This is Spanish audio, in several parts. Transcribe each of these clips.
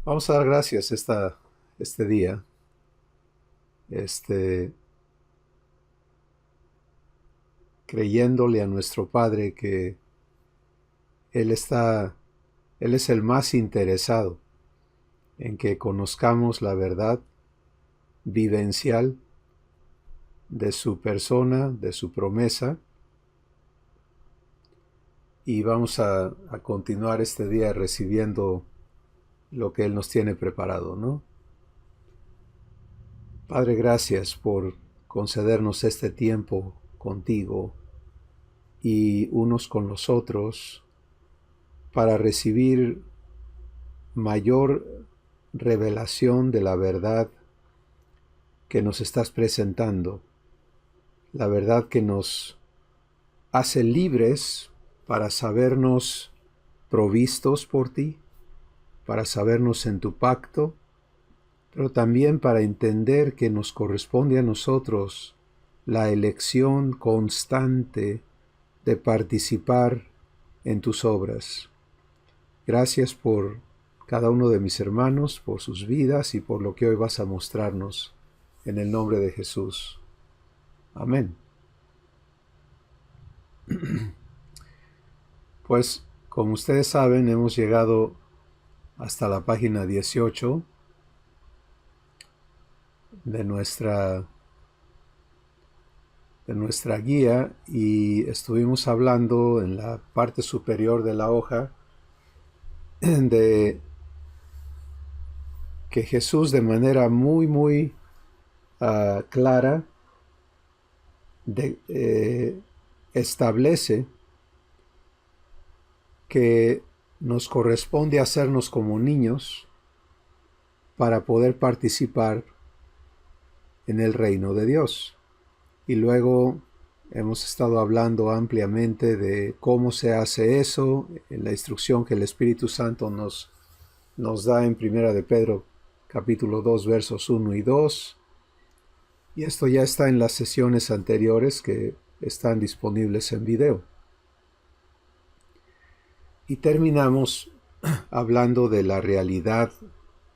Vamos a dar gracias este día, este, creyéndole a nuestro Padre que Él está, Él es el más interesado en que conozcamos la verdad vivencial de su persona, de su promesa, y vamos a continuar este día recibiendo lo que Él nos tiene preparado, ¿no? Padre, gracias por concedernos este tiempo contigo y unos con los otros para recibir mayor revelación de la verdad que nos estás presentando, la verdad que nos hace libres para sabernos provistos por ti, para sabernos en tu pacto, pero también para entender que nos corresponde a nosotros la elección constante de participar en tus obras. Gracias por cada uno de mis hermanos, por sus vidas y por lo que hoy vas a mostrarnos. En el nombre de Jesús. Amén. Pues, como ustedes saben, hemos llegado hasta la página 18 de nuestra guía y estuvimos hablando en la parte superior de la hoja de que Jesús de manera muy clara establece que nos corresponde hacernos como niños para poder participar en el reino de Dios. Y luego hemos estado hablando ampliamente de cómo se hace eso, en la instrucción que el Espíritu Santo nos da en Primera de Pedro capítulo 2 versos 1 y 2. Y esto ya está en las sesiones anteriores que están disponibles en video. Y terminamos hablando de la realidad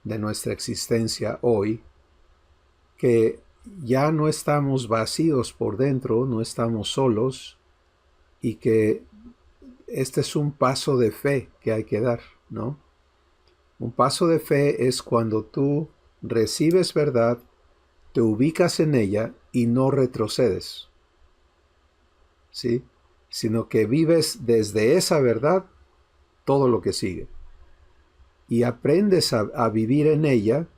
de nuestra existencia hoy, que ya no estamos vacíos por dentro, no estamos solos, y que este es un paso de fe que hay que dar, ¿no? Un paso de fe es cuando tú recibes verdad, te ubicas en ella y no retrocedes, ¿sí? Sino que vives desde esa verdad todo lo que sigue. Y aprendes a vivir en ella,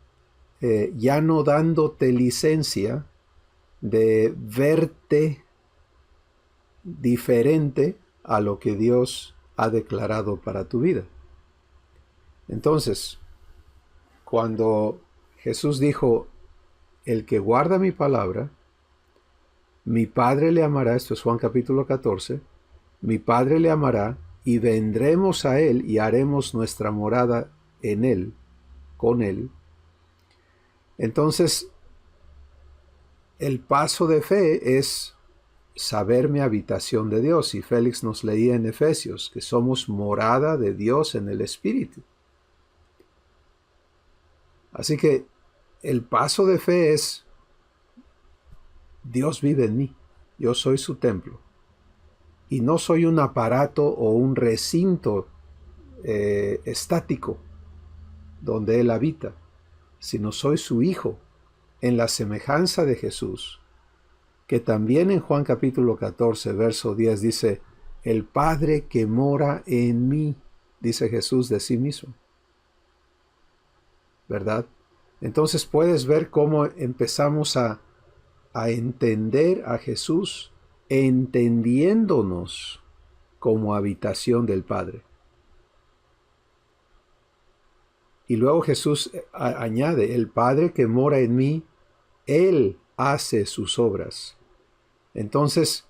ya no dándote licencia de verte diferente a lo que Dios ha declarado para tu vida. Entonces, cuando Jesús dijo, el que guarda mi palabra, mi Padre le amará, esto es Juan capítulo 14, mi Padre le amará y vendremos a Él y haremos nuestra morada en Él, con Él. Entonces, el paso de fe es saberme habitación de Dios. Y Félix nos leía en Efesios que somos morada de Dios en el Espíritu. Así que el paso de fe es Dios vive en mí, yo soy su templo. Y no soy un aparato o un recinto estático donde Él habita, sino soy su hijo en la semejanza de Jesús, que también en Juan capítulo 14, verso 10 dice, el Padre que mora en mí, dice Jesús de sí mismo. ¿Verdad? Entonces puedes ver cómo empezamos a entender a Jesús entendiéndonos como habitación del Padre. Y luego Jesús añade, el Padre que mora en mí, Él hace sus obras. Entonces,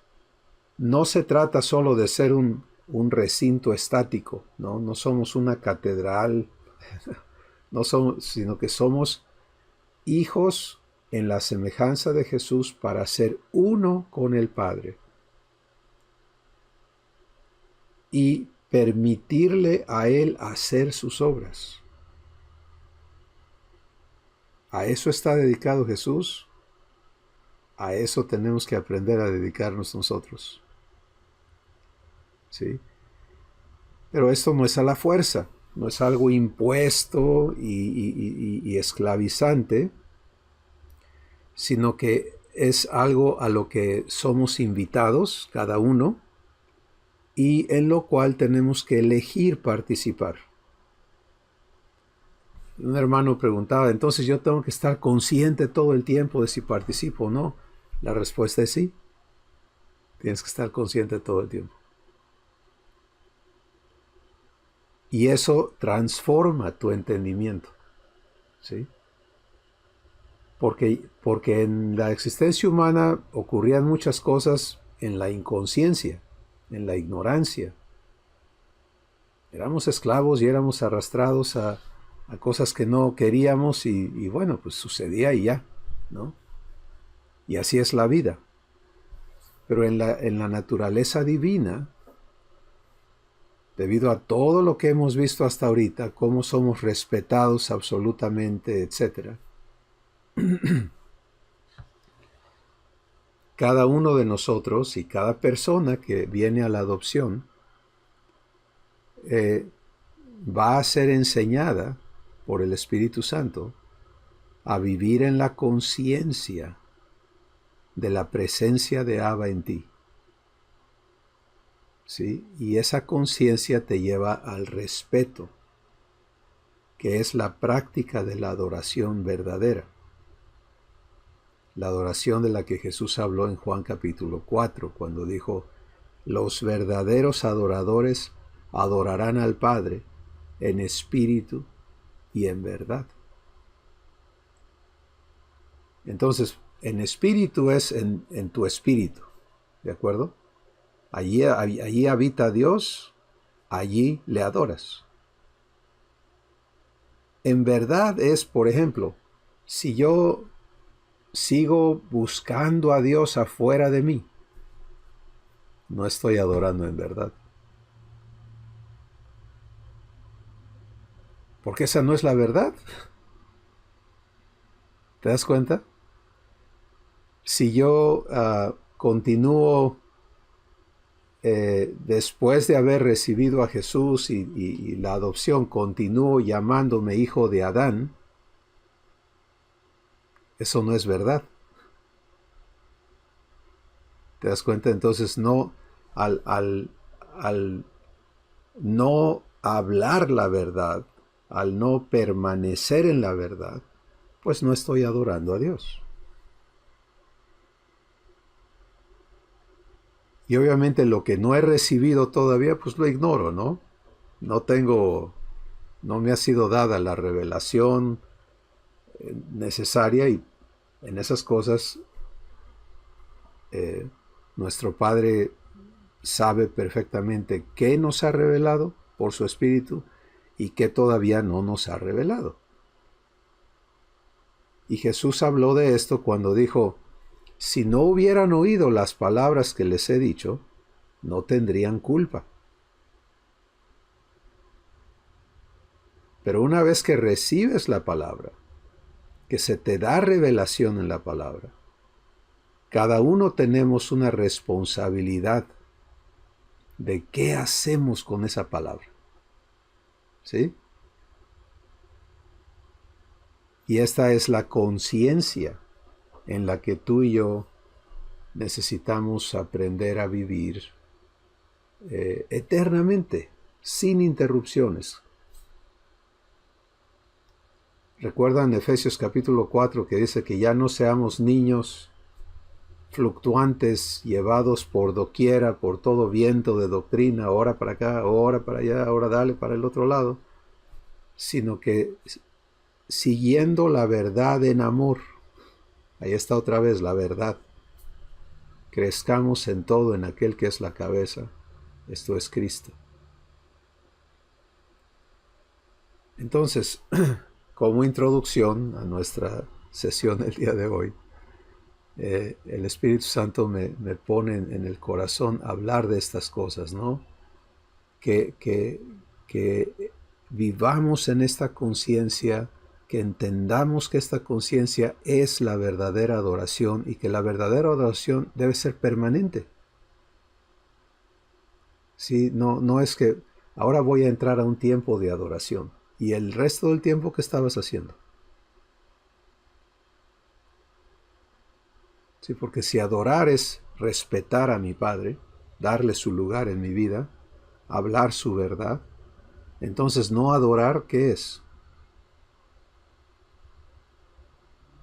no se trata solo de ser un recinto estático, ¿no? No somos una catedral, no somos, sino que somos hijos en la semejanza de Jesús para ser uno con el Padre y permitirle a Él hacer sus obras. ¿A eso está dedicado Jesús? A eso tenemos que aprender a dedicarnos nosotros. ¿Sí? Pero esto no es a la fuerza, no es algo impuesto y esclavizante, sino que es algo a lo que somos invitados, cada uno, y en lo cual tenemos que elegir participar. Un hermano preguntaba, entonces yo tengo que estar consciente todo el tiempo de si participo o no. La respuesta es sí. Tienes que estar consciente todo el tiempo. Y eso transforma tu entendimiento. ¿Sí? Porque en la existencia humana ocurrían muchas cosas en la inconsciencia, en la ignorancia. Éramos esclavos y éramos arrastrados a cosas que no queríamos y bueno, pues sucedía y ya, ¿no? Y así es la vida. Pero en la naturaleza divina, debido a todo lo que hemos visto hasta ahorita, cómo somos respetados absolutamente, etc., cada uno de nosotros y cada persona que viene a la adopción va a ser enseñada por el Espíritu Santo a vivir en la conciencia de la presencia de Abba en ti. ¿Sí? Y esa conciencia te lleva al respeto, que es la práctica de la adoración verdadera. La adoración de la que Jesús habló en Juan capítulo 4, cuando dijo, los verdaderos adoradores adorarán al Padre en espíritu y en verdad. Entonces, en espíritu es en tu espíritu, ¿de acuerdo? Allí habita Dios, allí le adoras. En verdad es, por ejemplo, si yo sigo buscando a Dios afuera de mí, no estoy adorando en verdad. Porque esa no es la verdad. ¿Te das cuenta? Si yo continúo después de haber recibido a Jesús y la adopción, continúo llamándome hijo de Adán, eso no es verdad. ¿Te das cuenta? Entonces al no hablar la verdad, al no permanecer en la verdad, pues no estoy adorando a Dios. Y obviamente lo que no he recibido todavía, pues lo ignoro, ¿no? No me ha sido dada la revelación necesaria y en esas cosas nuestro Padre sabe perfectamente qué nos ha revelado por su Espíritu y qué todavía no nos ha revelado. Y Jesús habló de esto cuando dijo, si no hubieran oído las palabras que les he dicho, no tendrían culpa. Pero una vez que recibes la palabra, que se te da revelación en la palabra, cada uno tenemos una responsabilidad de qué hacemos con esa palabra. ¿Sí? Y esta es la conciencia en la que tú y yo necesitamos aprender a vivir eternamente, sin interrupciones. Recuerdan Efesios capítulo 4 que dice que ya no seamos niños fluctuantes, llevados por doquiera, por todo viento de doctrina, ahora para acá, ahora para allá, ahora dale para el otro lado, sino que siguiendo la verdad en amor, ahí está otra vez la verdad, crezcamos en todo en aquel que es la cabeza, esto es Cristo. Entonces, como introducción a nuestra sesión del día de hoy, el Espíritu Santo me pone en el corazón hablar de estas cosas, ¿no? Que vivamos en esta conciencia que entendamos que esta conciencia es la verdadera adoración y que la verdadera adoración debe ser permanente. ¿Sí? No es que ahora voy a entrar a un tiempo de adoración y el resto del tiempo que estabas haciendo. Sí, porque si adorar es respetar a mi Padre, darle su lugar en mi vida, hablar su verdad, entonces no adorar, ¿qué es?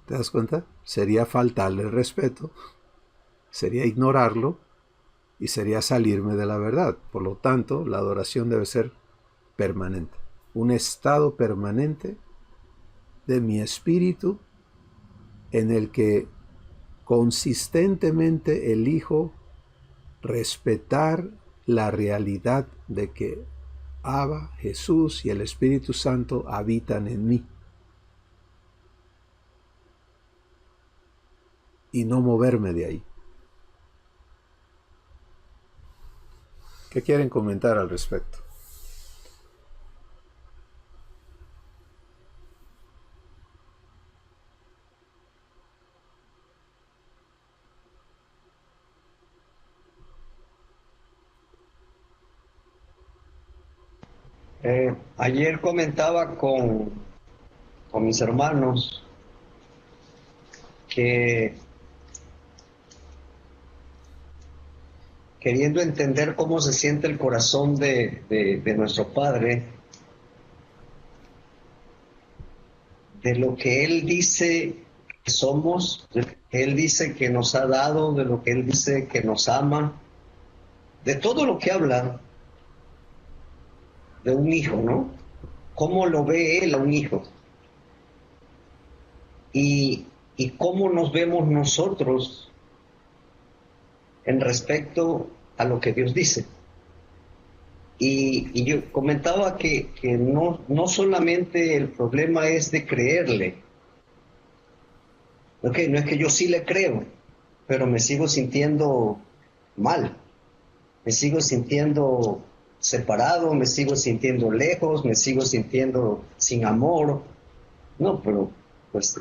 ¿Te das cuenta? Sería faltarle el respeto, sería ignorarlo y sería salirme de la verdad. Por lo tanto, la adoración debe ser permanente, un estado permanente de mi espíritu en el que consistentemente elijo respetar la realidad de que Abba, Jesús y el Espíritu Santo habitan en mí y no moverme de ahí. ¿Qué quieren comentar al respecto? Ayer comentaba con mis hermanos que queriendo entender cómo se siente el corazón de nuestro Padre, de lo que Él dice que somos, de lo que Él dice que nos ha dado, de lo que Él dice que nos ama, de todo lo que habla de un hijo, ¿no? ¿Cómo lo ve Él a un hijo? Y cómo nos vemos nosotros en respecto a lo que Dios dice. Y yo comentaba que no solamente el problema es de creerle, ok, no es que yo sí le creo, pero me sigo sintiendo mal, me sigo sintiendo separado, me sigo sintiendo lejos, me sigo sintiendo sin amor. No, pero pues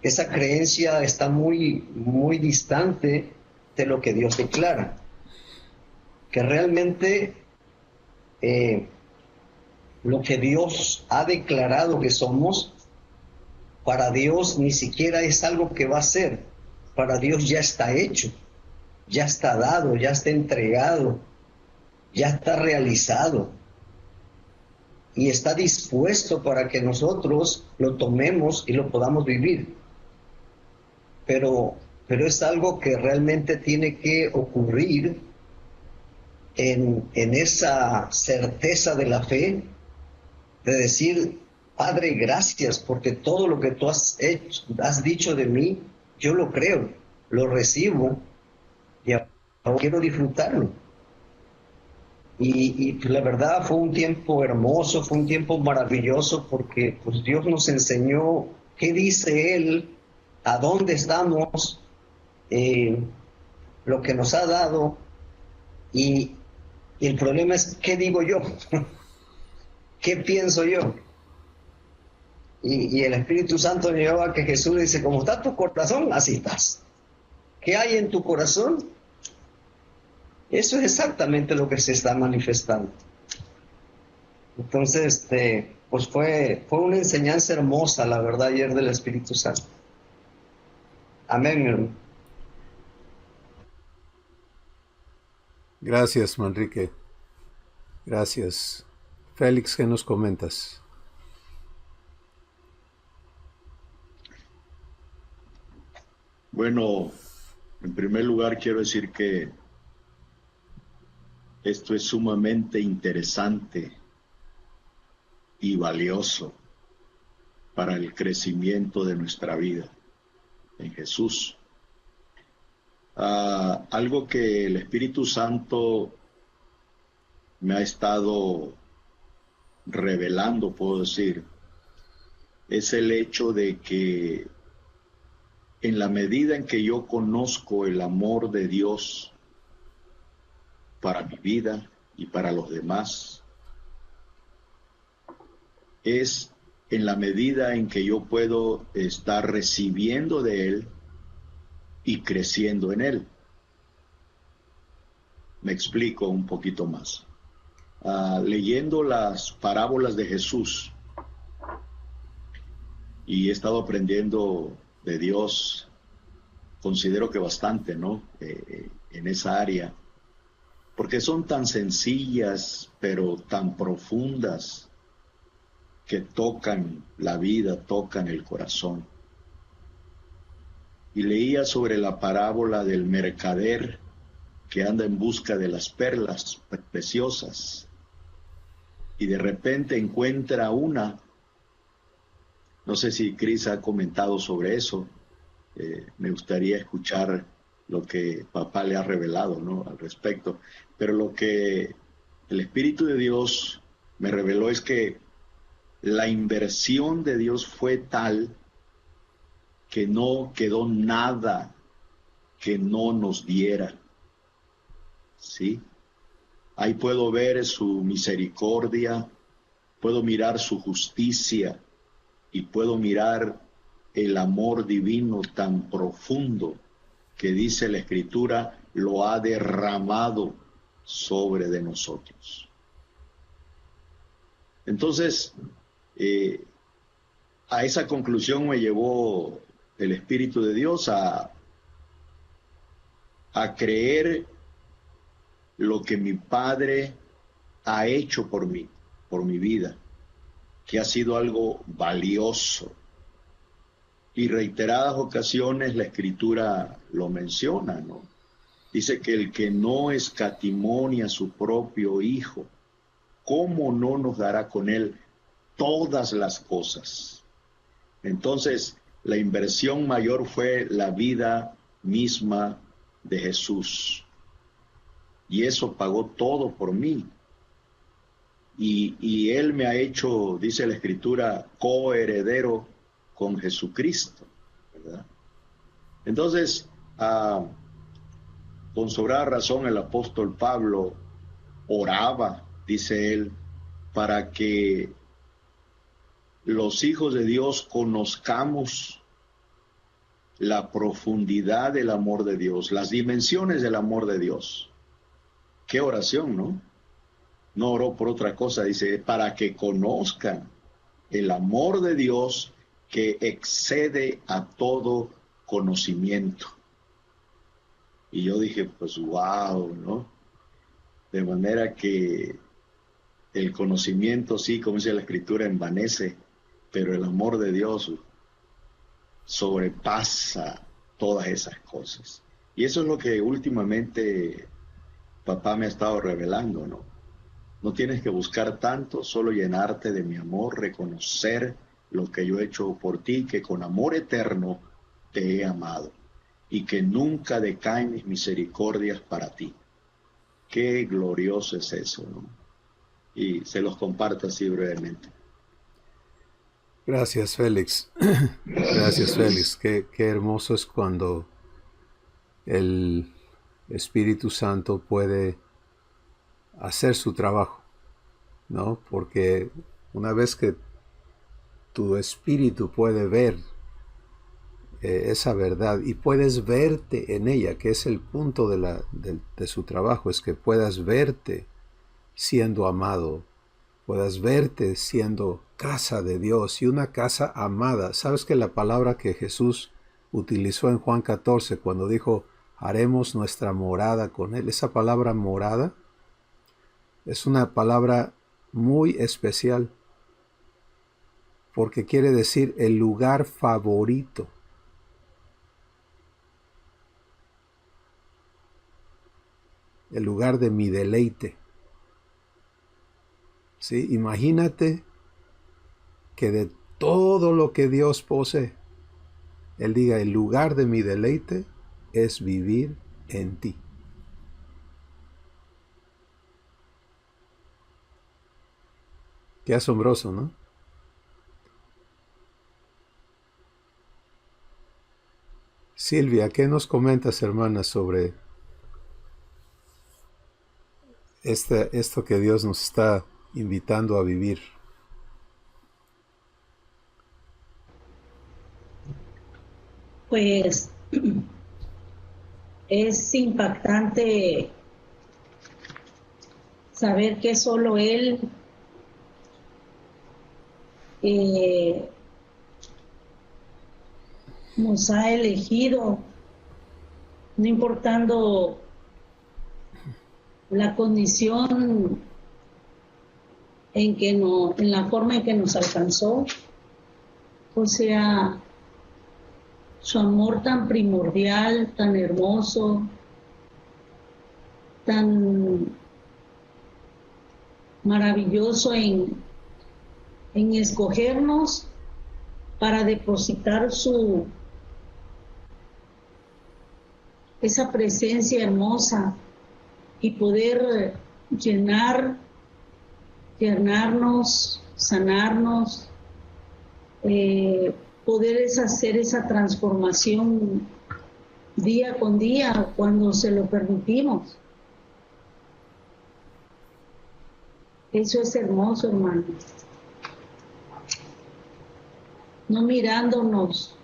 esa creencia está muy distante de lo que Dios declara, que realmente lo que Dios ha declarado que somos, para Dios ni siquiera es algo que va a ser, para Dios ya está hecho, ya está dado, ya está entregado, ya está realizado y está dispuesto para que nosotros lo tomemos y lo podamos vivir. Pero, pero es algo que realmente tiene que ocurrir en esa certeza de la fe, de decir, Padre, gracias, porque todo lo que tú has hecho, has dicho de mí, yo lo creo, lo recibo y ahora quiero disfrutarlo. Y pues, la verdad fue un tiempo hermoso, fue un tiempo maravilloso, porque pues Dios nos enseñó qué dice Él, a dónde estamos, eh, lo que nos ha dado, y, y el problema es qué digo yo, qué pienso yo. Y el Espíritu Santo me llevaba a que Jesús dice, como está tu corazón, así estás. ¿Qué hay en tu corazón? Eso es exactamente lo que se está manifestando. Entonces, pues fue una enseñanza hermosa, la verdad, ayer del Espíritu Santo. Amén, mi hermano. Gracias, Manrique. Gracias. Félix, ¿qué nos comentas? Bueno, en primer lugar quiero decir que esto es sumamente interesante y valioso para el crecimiento de nuestra vida en Jesús. Algo que el Espíritu Santo me ha estado revelando, puedo decir, es el hecho de que en la medida en que yo conozco el amor de Dios para mi vida y para los demás, es en la medida en que yo puedo estar recibiendo de Él y creciendo en Él. Me explico un poquito más. Leyendo las parábolas de Jesús, y he estado aprendiendo de Dios, considero que bastante, ¿no? En esa área, porque son tan sencillas, pero tan profundas, que tocan la vida, tocan el corazón. Y leía sobre la parábola del mercader que anda en busca de las perlas preciosas y de repente encuentra una. No sé si Cris ha comentado sobre eso. Me gustaría escuchar lo que papá le ha revelado, ¿no?, al respecto. Pero lo que el Espíritu de Dios me reveló es que la inversión de Dios fue tal que no quedó nada que no nos diera. ¿Sí? Ahí puedo ver su misericordia, puedo mirar su justicia y puedo mirar el amor divino tan profundo que dice la Escritura, lo ha derramado sobre de nosotros. Entonces, a esa conclusión me llevó el Espíritu de Dios a creer lo que mi Padre ha hecho por mí, por mi vida, que ha sido algo valioso. Y reiteradas ocasiones la Escritura lo menciona, ¿no? Dice que el que no escatimonia a su propio Hijo, ¿cómo no nos dará con Él todas las cosas? Entonces, la inversión mayor fue la vida misma de Jesús. Y eso pagó todo por mí. Y Él me ha hecho, dice la Escritura, coheredero con Jesucristo, ¿verdad? Entonces, con sobrada razón el apóstol Pablo oraba, dice él, para que los hijos de Dios conozcamos la profundidad del amor de Dios, las dimensiones del amor de Dios. Qué oración, ¿no? No oró por otra cosa, dice, para que conozcan el amor de Dios que excede a todo conocimiento. Y yo dije, pues wow, ¿no? De manera que el conocimiento, sí, como dice la Escritura, envanece, pero el amor de Dios sobrepasa todas esas cosas. Y eso es lo que últimamente papá me ha estado revelando, ¿no? No tienes que buscar tanto, solo llenarte de mi amor, reconocer lo que yo he hecho por ti, que con amor eterno te he amado y que nunca decaen mis misericordias para ti. Qué glorioso es eso, ¿no? Y se los comparto así brevemente. Gracias, Félix. Gracias, Félix. Qué hermoso es cuando el Espíritu Santo puede hacer su trabajo, ¿no? Porque una vez que tu espíritu puede ver esa verdad y puedes verte en ella, que es el punto de su trabajo, es que puedas verte siendo amado, puedas verte siendo casa de Dios y una casa amada. ¿Sabes que la palabra que Jesús utilizó en Juan 14 cuando dijo, haremos nuestra morada con Él? Esa palabra morada es una palabra muy especial porque quiere decir el lugar favorito. El lugar de mi deleite. ¿Sí? Imagínate que de todo lo que Dios posee, Él diga, el lugar de mi deleite es vivir en ti. Qué asombroso, ¿no? Silvia, ¿qué nos comentas, hermana, sobre esto que Dios nos está invitando a vivir? pues es impactante saber que solo Él nos ha elegido, no importando la condición en la forma en que nos alcanzó, o sea, su amor tan primordial, tan hermoso, tan maravilloso en escogernos para depositar esa presencia hermosa y poder llenarnos, sanarnos, poder hacer esa transformación día con día cuando se lo permitimos. Eso es hermoso, hermano. No mirándonos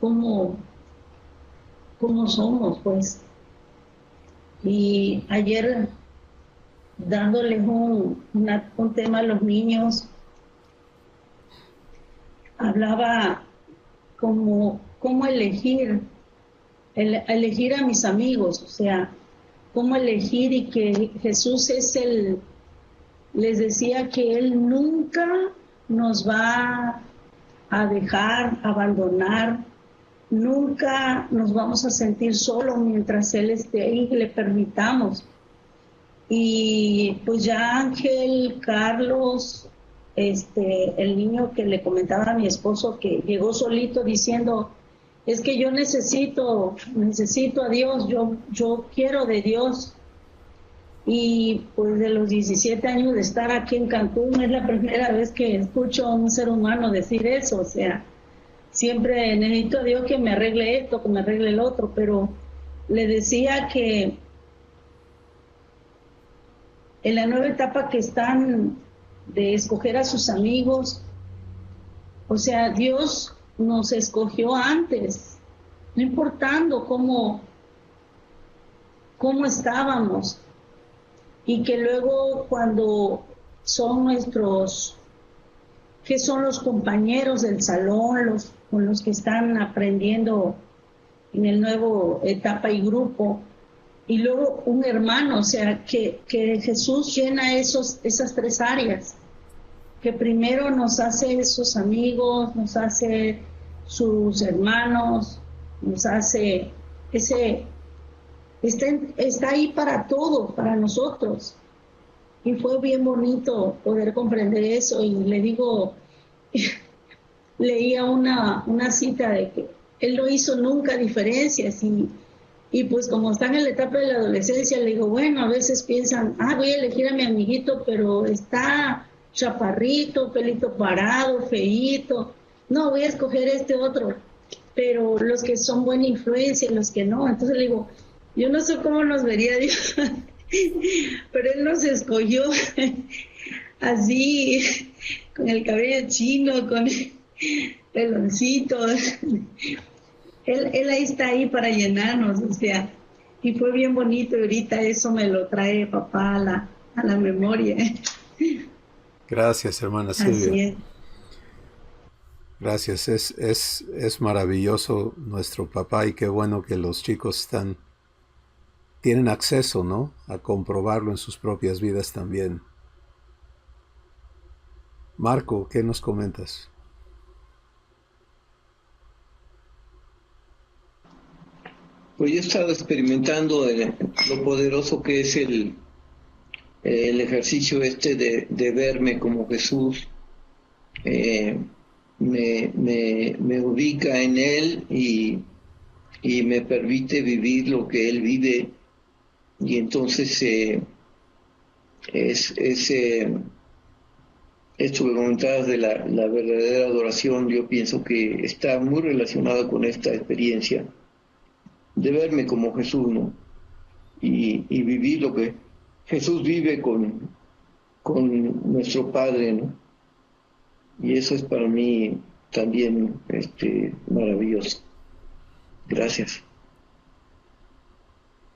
como somos, pues. Y ayer, dándoles un tema a los niños, hablaba cómo elegir a mis amigos, o sea, cómo elegir, y que Jesús les decía que Él nunca nos va a dejar, abandonar, nunca nos vamos a sentir solos mientras Él esté ahí y le permitamos. Y pues ya Ángel, Carlos, el niño que le comentaba a mi esposo que llegó solito diciendo, es que yo necesito a Dios, yo quiero de Dios. Y pues de los 17 años de estar aquí en Cancún es la primera vez que escucho a un ser humano decir eso, o sea, siempre necesito a Dios que me arregle esto, que me arregle el otro, pero le decía que en la nueva etapa que están de escoger a sus amigos, o sea, Dios nos escogió antes, no importando cómo estábamos, y que luego cuando son que son los compañeros del salón, con los que están aprendiendo en el nuevo etapa y grupo, y luego un hermano, o sea, que Jesús llena esas tres áreas, que primero nos hace sus amigos, nos hace sus hermanos, nos hace está ahí para todo, para nosotros. Y fue bien bonito poder comprender eso. Y le digo, leía una cita de que Él no hizo nunca diferencias, y pues como están en la etapa de la adolescencia, le digo, bueno, a veces piensan, voy a elegir a mi amiguito, pero está chaparrito, pelito parado, feíto, no, voy a escoger este otro, pero los que son buena influencia, los que no. Entonces le digo, yo no sé cómo nos vería Dios, pero Él nos escogió así, con el cabello chino, con el peloncito. Él ahí está ahí para llenarnos, o sea, y fue bien bonito, y ahorita eso me lo trae papá a la memoria. Gracias, hermana Silvia. Así es. Gracias, es maravilloso nuestro papá, y qué bueno que los chicos tienen acceso, ¿no?, a comprobarlo en sus propias vidas también. Marco, ¿qué nos comentas? Pues yo he estado experimentando lo poderoso que es el ejercicio de verme como Jesús. Me ubica en Él y me permite vivir lo que Él vive. Y entonces esto que comentabas de la verdadera adoración, yo pienso que está muy relacionado con esta experiencia de verme como Jesús, ¿no? Y vivir lo que Jesús vive con nuestro Padre, ¿no? Y eso es para mí también maravillosa. Gracias.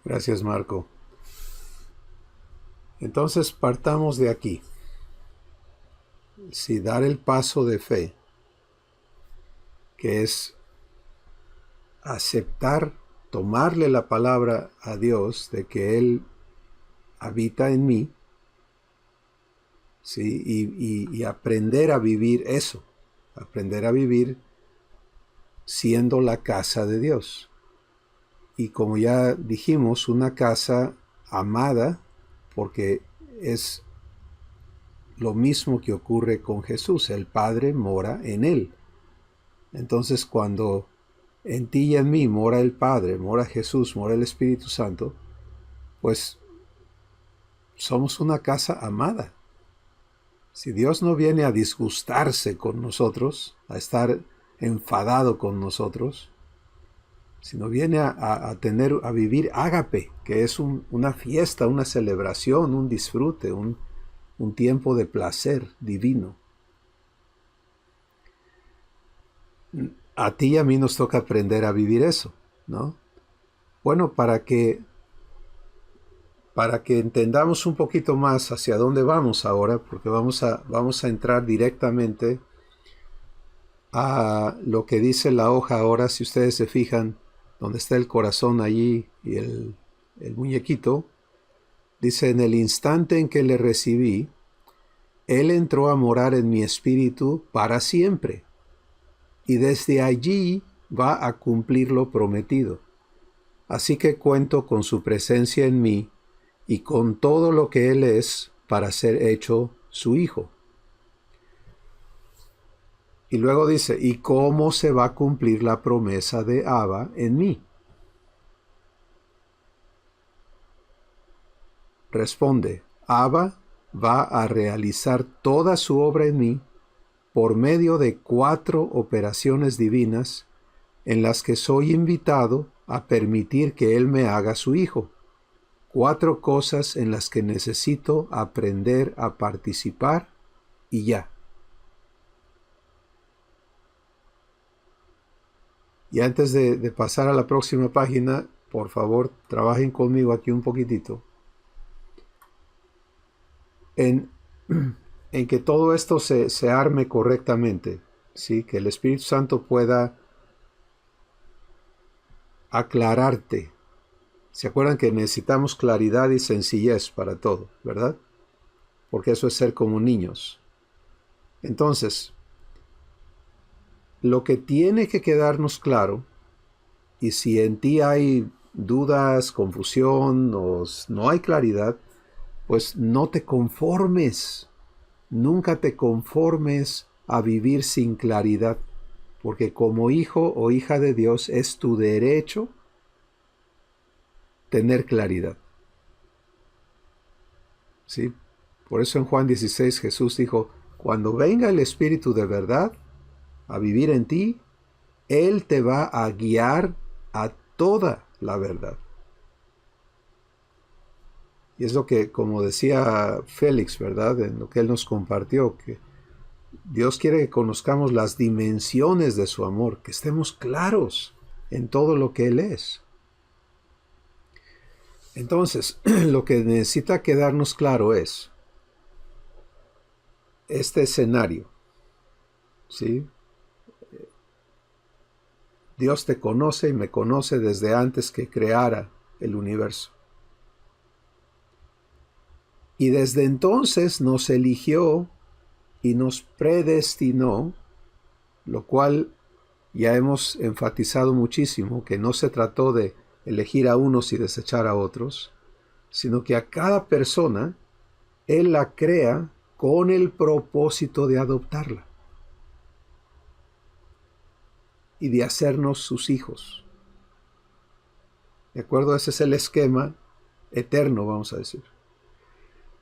Gracias, Marco. Entonces partamos de aquí. Si dar el paso de fe, que es aceptar, tomarle la palabra a Dios de que Él habita en mí, ¿sí? Y aprender a vivir eso, aprender a vivir siendo la casa de Dios. Y como ya dijimos, una casa amada, porque es lo mismo que ocurre con Jesús, el Padre mora en Él. Entonces cuando en ti y en mí mora el Padre, mora Jesús, mora el Espíritu Santo, pues somos una casa amada. Si Dios no viene a disgustarse con nosotros, a estar enfadado con nosotros, sino viene a vivir ágape, que es una fiesta, una celebración, un disfrute, un tiempo de placer divino. A ti y a mí nos toca aprender a vivir eso, ¿no? Bueno, para que entendamos un poquito más hacia dónde vamos ahora, porque vamos a entrar directamente a lo que dice la hoja ahora. Si ustedes se fijan, donde está el corazón allí y el muñequito, dice: en el instante en que le recibí, Él entró a morar en mi espíritu para siempre, y desde allí va a cumplir lo prometido. Así que cuento con su presencia en mí y con todo lo que Él es para ser hecho su hijo. Y luego dice: ¿y cómo se va a cumplir la promesa de Abba en mí? Responde: Abba va a realizar toda su obra en mí por medio de 4 operaciones divinas en las que soy invitado a permitir que Él me haga su hijo. 4 cosas en las que necesito aprender a participar y ya. Y antes de pasar a la próxima página, por favor, trabajen conmigo aquí un poquitito en que todo esto se arme correctamente, ¿sí? Que el Espíritu Santo pueda aclararte. ¿Se acuerdan que necesitamos claridad y sencillez para todo, verdad? Porque eso es ser como niños. Entonces, lo que tiene que quedarnos claro, y si en ti hay dudas, confusión o no hay claridad, pues no te conformes. Nunca te conformes a vivir sin claridad, porque como hijo o hija de Dios es tu derecho tener claridad. ¿Sí? Por eso en Juan 16 Jesús dijo: cuando venga el Espíritu de verdad a vivir en ti, Él te va a guiar a toda la verdad. Y es lo que, como decía Félix, ¿verdad? En lo que él nos compartió, que Dios quiere que conozcamos las dimensiones de su amor, que estemos claros en todo lo que Él es. Entonces, lo que necesita quedarnos claro es este escenario, ¿sí? Dios te conoce y me conoce desde antes que creara el universo. Y desde entonces nos eligió y nos predestinó, lo cual ya hemos enfatizado muchísimo, que no se trató de elegir a unos y desechar a otros, sino que a cada persona Él la crea con el propósito de adoptarla y de hacernos sus hijos. ¿De acuerdo? Ese es el esquema eterno, vamos a decir.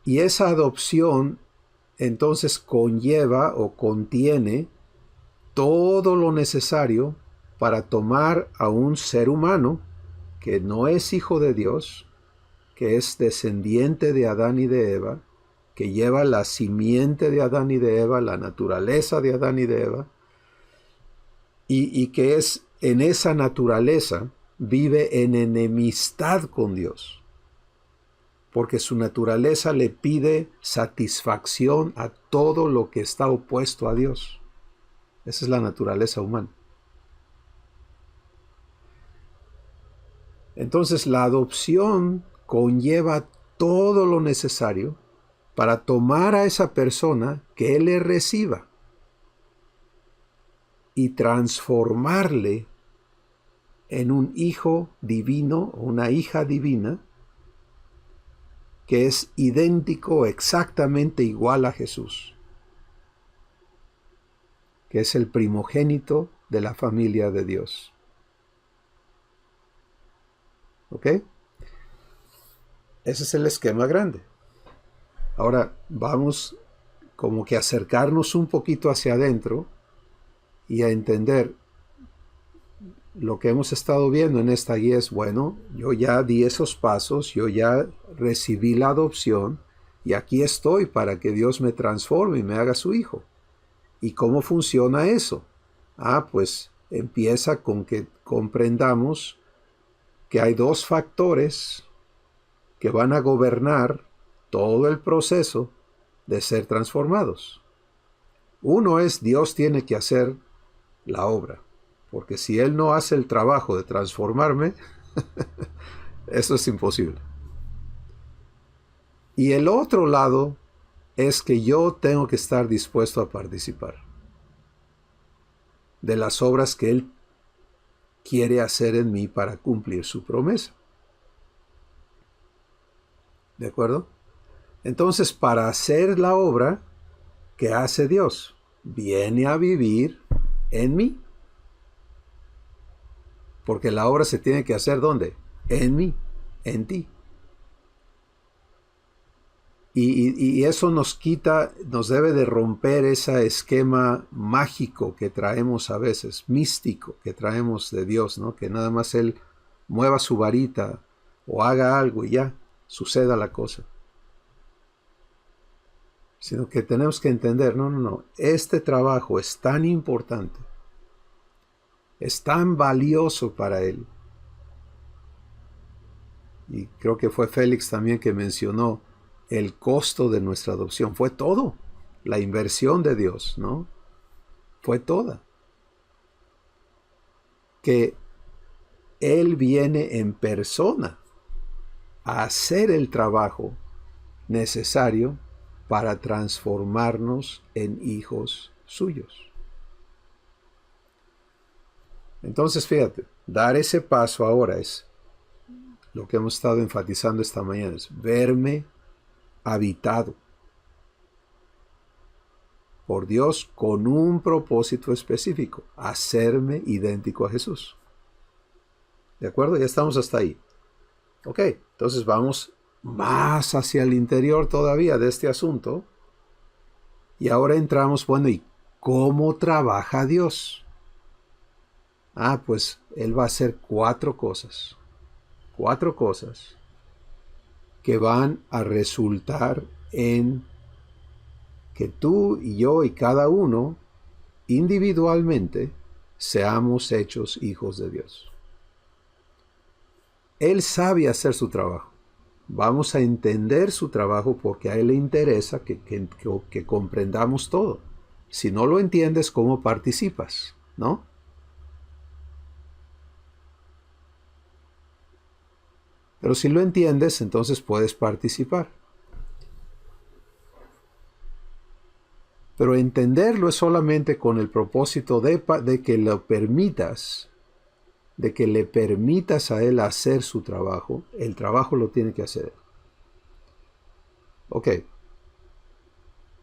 Y esa adopción entonces conlleva o contiene todo lo necesario para tomar a un ser humano que no es hijo de Dios, que es descendiente de Adán y de Eva, que lleva la simiente de Adán y de Eva, la naturaleza de Adán y de Eva, y que es en esa naturaleza, vive en enemistad con Dios, porque su naturaleza le pide satisfacción a todo lo que está opuesto a Dios. Esa es la naturaleza humana. Entonces la adopción conlleva todo lo necesario para tomar a esa persona que Él le reciba y transformarle en un hijo divino o una hija divina que es idéntico, exactamente igual a Jesús, que es el primogénito de la familia de Dios. ¿Ok? Ese es el esquema grande. Ahora vamos como que a acercarnos un poquito hacia adentro y a entender lo que hemos estado viendo en esta guía es, bueno, yo ya di esos pasos, yo ya recibí la adopción y aquí estoy para que Dios me transforme y me haga su hijo. ¿Y cómo funciona eso? Pues empieza con que comprendamos que hay dos factores que van a gobernar todo el proceso de ser transformados. Uno es Dios tiene que hacer la obra, porque si Él no hace el trabajo de transformarme, eso es imposible. Y el otro lado es que yo tengo que estar dispuesto a participar de las obras que Él quiere hacer en mí para cumplir su promesa. ¿De acuerdo? Entonces, para hacer la obra, ¿qué hace Dios? Viene a vivir en mí. Porque la obra se tiene que hacer ¿dónde? En mí, en ti. Y eso nos quita, nos debe de romper ese esquema mágico que traemos a veces, místico que traemos de Dios, ¿no? Que nada más Él mueva su varita o haga algo y ya, suceda la cosa. Sino que tenemos que entender, no, este trabajo es tan importante, es tan valioso para Él. Y creo que fue Félix también que mencionó el costo de nuestra adopción. Fue todo. La inversión de Dios, ¿no? Fue toda. Que Él viene en persona a hacer el trabajo necesario para transformarnos en hijos suyos. Entonces, fíjate, dar ese paso ahora es lo que hemos estado enfatizando esta mañana, es verme habitado por Dios con un propósito específico, hacerme idéntico a Jesús. ¿De acuerdo? Ya estamos hasta ahí. Ok, entonces vamos más hacia el interior todavía de este asunto. Y ahora entramos, bueno, ¿y cómo trabaja Dios? Pues Él va a hacer cuatro cosas que van a resultar en que tú y yo y cada uno individualmente seamos hechos hijos de Dios. Él sabe hacer su trabajo. Vamos a entender su trabajo porque a Él le interesa que comprendamos todo. Si no lo entiendes, ¿cómo participas? ¿No? Pero si lo entiendes, entonces puedes participar. Pero entenderlo es solamente con el propósito de que lo permitas, de que le permitas a Él hacer su trabajo. El trabajo lo tiene que hacer. Ok.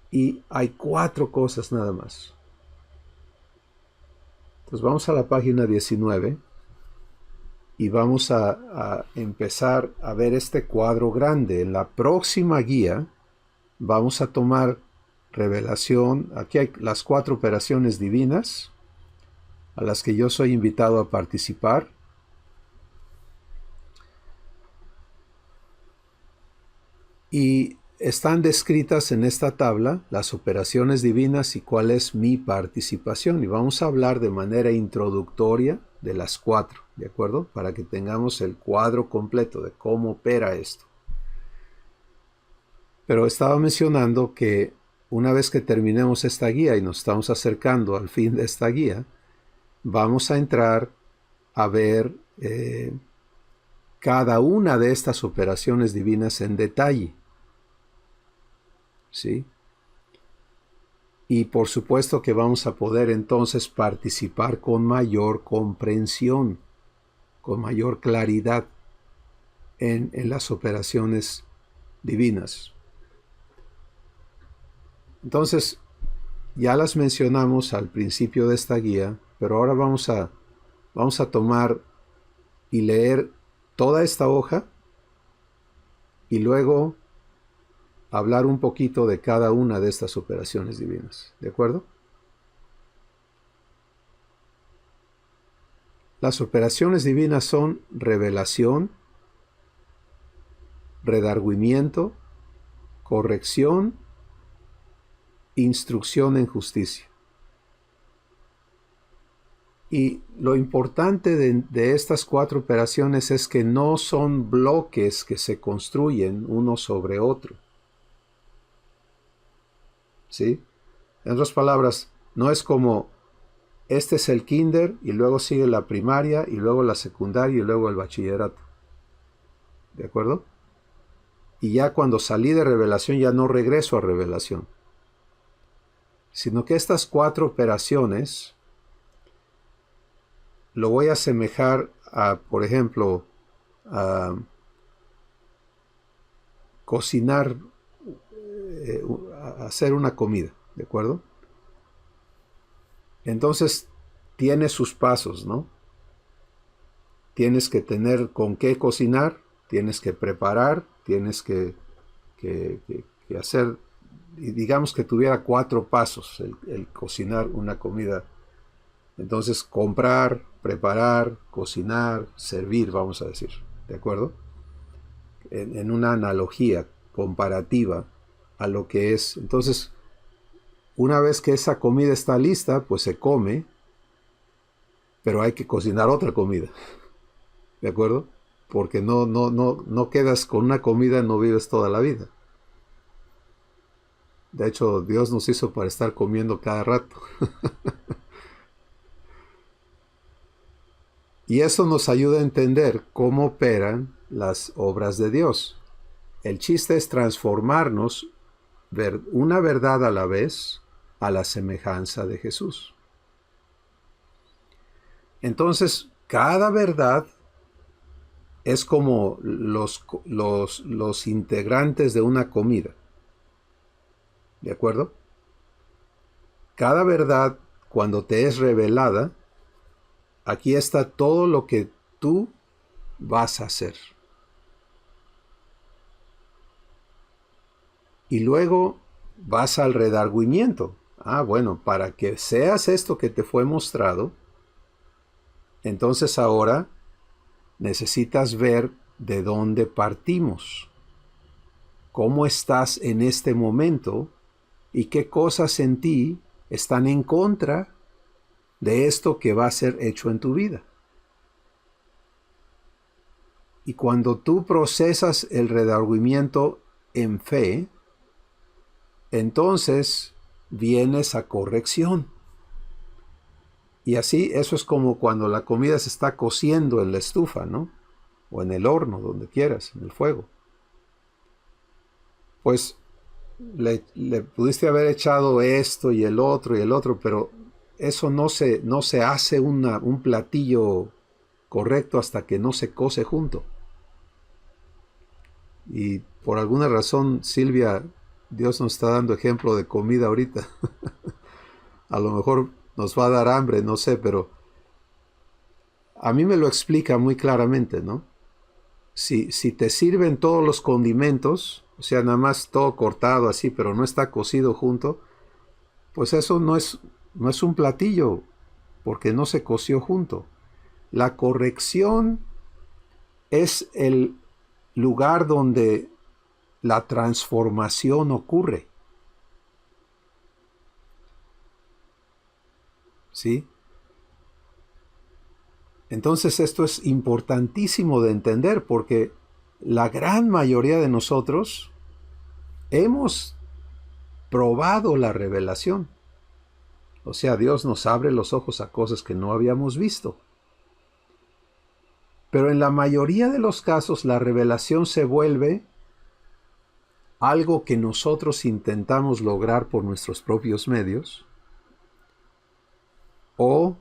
Y hay cuatro cosas nada más. Entonces vamos a la página 19 y vamos a empezar a ver este cuadro grande. En la próxima guía vamos a tomar revelación. Aquí hay las cuatro operaciones divinas a las que yo soy invitado a participar. Y están descritas en esta tabla las operaciones divinas y cuál es mi participación. Y vamos a hablar de manera introductoria de las 4, ¿de acuerdo? Para que tengamos el cuadro completo de cómo opera esto. Pero estaba mencionando que una vez que terminemos esta guía y nos estamos acercando al fin de esta guía, vamos a entrar a ver cada una de estas operaciones divinas en detalle. ¿Sí? Y por supuesto que vamos a poder entonces participar con mayor comprensión, con mayor claridad en las operaciones divinas. Entonces, ya las mencionamos al principio de esta guía, pero ahora vamos a tomar y leer toda esta hoja y luego hablar un poquito de cada una de estas operaciones divinas, ¿de acuerdo? Las operaciones divinas son revelación, redargüimiento, corrección, instrucción en justicia. Y lo importante de estas 4 operaciones es que no son bloques que se construyen uno sobre otro. ¿Sí? En otras palabras, no es como este es el kinder y luego sigue la primaria y luego la secundaria y luego el bachillerato. ¿De acuerdo? Y ya cuando salí de revelación ya no regreso a revelación. Sino que estas 4 operaciones lo voy a asemejar a, por ejemplo, a cocinar, a hacer una comida, ¿de acuerdo? Entonces, tiene sus pasos, ¿no? Tienes que tener con qué cocinar, tienes que preparar, tienes que hacer, y digamos que tuviera 4 pasos el cocinar una comida. Entonces, comprar, preparar, cocinar, servir, vamos a decir, ¿de acuerdo? En una analogía comparativa a lo que es. Entonces, una vez que esa comida está lista, pues se come, pero hay que cocinar otra comida, ¿de acuerdo? Porque no quedas con una comida, no vives toda la vida. De hecho, Dios nos hizo para estar comiendo cada rato. Y eso nos ayuda a entender cómo operan las obras de Dios. El chiste es transformarnos una verdad a la vez a la semejanza de Jesús. Entonces, cada verdad es como los integrantes de una comida. ¿De acuerdo? Cada verdad, cuando te es revelada, aquí está todo lo que tú vas a hacer. Y luego vas al redargüimiento. Bueno, para que seas esto que te fue mostrado, entonces ahora necesitas ver de dónde partimos, cómo estás en este momento y qué cosas en ti están en contra de esto que va a ser hecho en tu vida. Y cuando tú procesas el redargüimiento en fe, entonces vienes a corrección. Y así, eso es como cuando la comida se está cociendo en la estufa, ¿no? O en el horno, donde quieras, en el fuego. Pues le pudiste haber echado esto y el otro, pero eso no se hace un platillo correcto hasta que no se cose junto. Y por alguna razón, Silvia, Dios nos está dando ejemplo de comida ahorita. A lo mejor nos va a dar hambre, no sé, pero a mí me lo explica muy claramente, ¿no? Si te sirven todos los condimentos, o sea, nada más todo cortado así, pero no está cocido junto, pues eso no es un platillo, porque no se coció junto. La corrección es el lugar donde la transformación ocurre. ¿Sí? Entonces esto es importantísimo de entender porque la gran mayoría de nosotros hemos probado la revelación. O sea, Dios nos abre los ojos a cosas que no habíamos visto. Pero en la mayoría de los casos la revelación se vuelve algo que nosotros intentamos lograr por nuestros propios medios o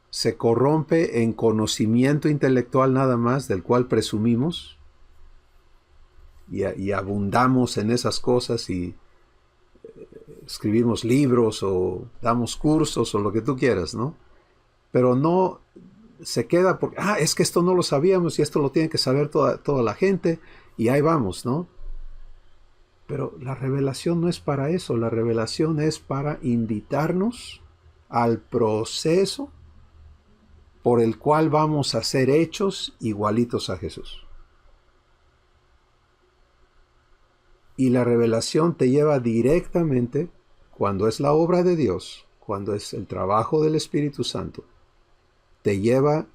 se corrompe en conocimiento intelectual nada más, del cual presumimos y abundamos en esas cosas y escribimos libros o damos cursos o lo que tú quieras, ¿no? Pero no se queda porque, es que esto no lo sabíamos y esto lo tiene que saber toda la gente y ahí vamos, ¿no? Pero la revelación no es para eso, la revelación es para invitarnos al proceso por el cual vamos a ser hechos igualitos a Jesús. Y la revelación te lleva directamente, cuando es la obra de Dios, cuando es el trabajo del Espíritu Santo, te lleva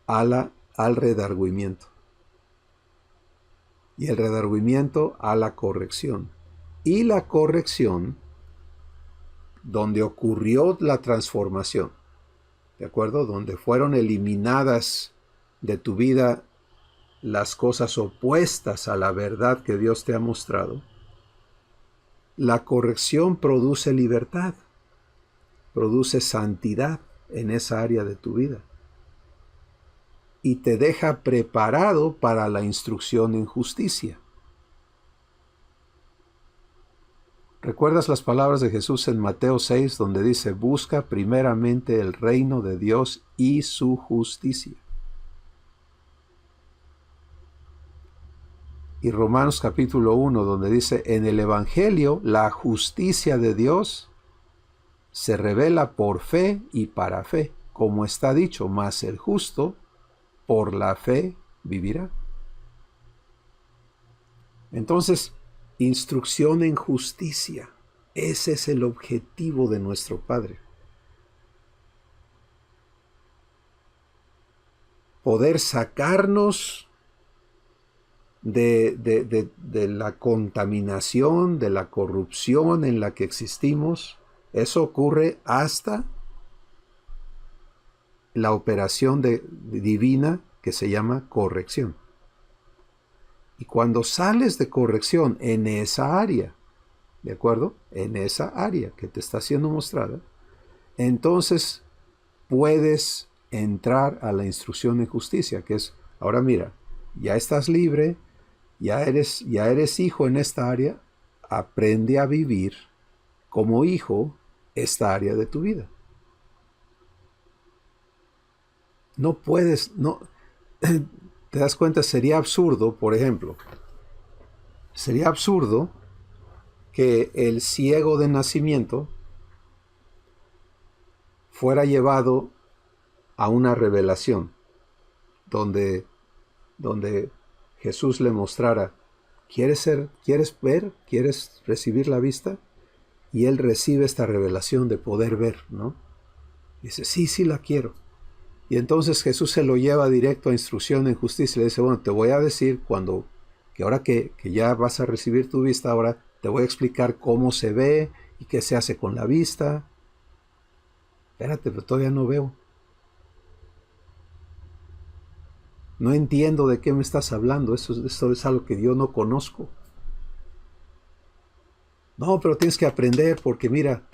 al redargüimiento. Y el redargüimiento a la corrección. Y la corrección, donde ocurrió la transformación, ¿de acuerdo? Donde fueron eliminadas de tu vida las cosas opuestas a la verdad que Dios te ha mostrado. La corrección produce libertad, produce santidad en esa área de tu vida y te deja preparado para la instrucción en justicia. ¿Recuerdas las palabras de Jesús en Mateo 6 donde dice, busca primeramente el reino de Dios y su justicia? Y Romanos capítulo 1 donde dice, en el Evangelio la justicia de Dios se revela por fe y para fe, como está dicho, mas el justo por la fe vivirá. Entonces, instrucción en justicia, ese es el objetivo de nuestro Padre. Poder sacarnos de la contaminación, de la corrupción en la que existimos. Eso ocurre hasta la operación divina que se llama corrección. Y cuando sales de corrección en esa área, ¿de acuerdo? En esa área que te está siendo mostrada, entonces puedes entrar a la instrucción en justicia, que es, ahora mira, ya estás libre, ya eres hijo en esta área, aprende a vivir como hijo esta área de tu vida. No puedes, no, te das cuenta, sería absurdo, por ejemplo, sería absurdo que el ciego de nacimiento fuera llevado a una revelación donde Jesús le mostrara, ¿quieres ver? ¿Quieres recibir la vista? Y él recibe esta revelación de poder ver, ¿no? Dice, sí la quiero. Y entonces Jesús se lo lleva directo a instrucción en justicia. Le dice, bueno, te voy a decir que ahora que ya vas a recibir tu vista, ahora te voy a explicar cómo se ve y qué se hace con la vista. Espérate, pero todavía no veo. No entiendo de qué me estás hablando. Eso es algo que yo no conozco. No, pero tienes que aprender porque mira.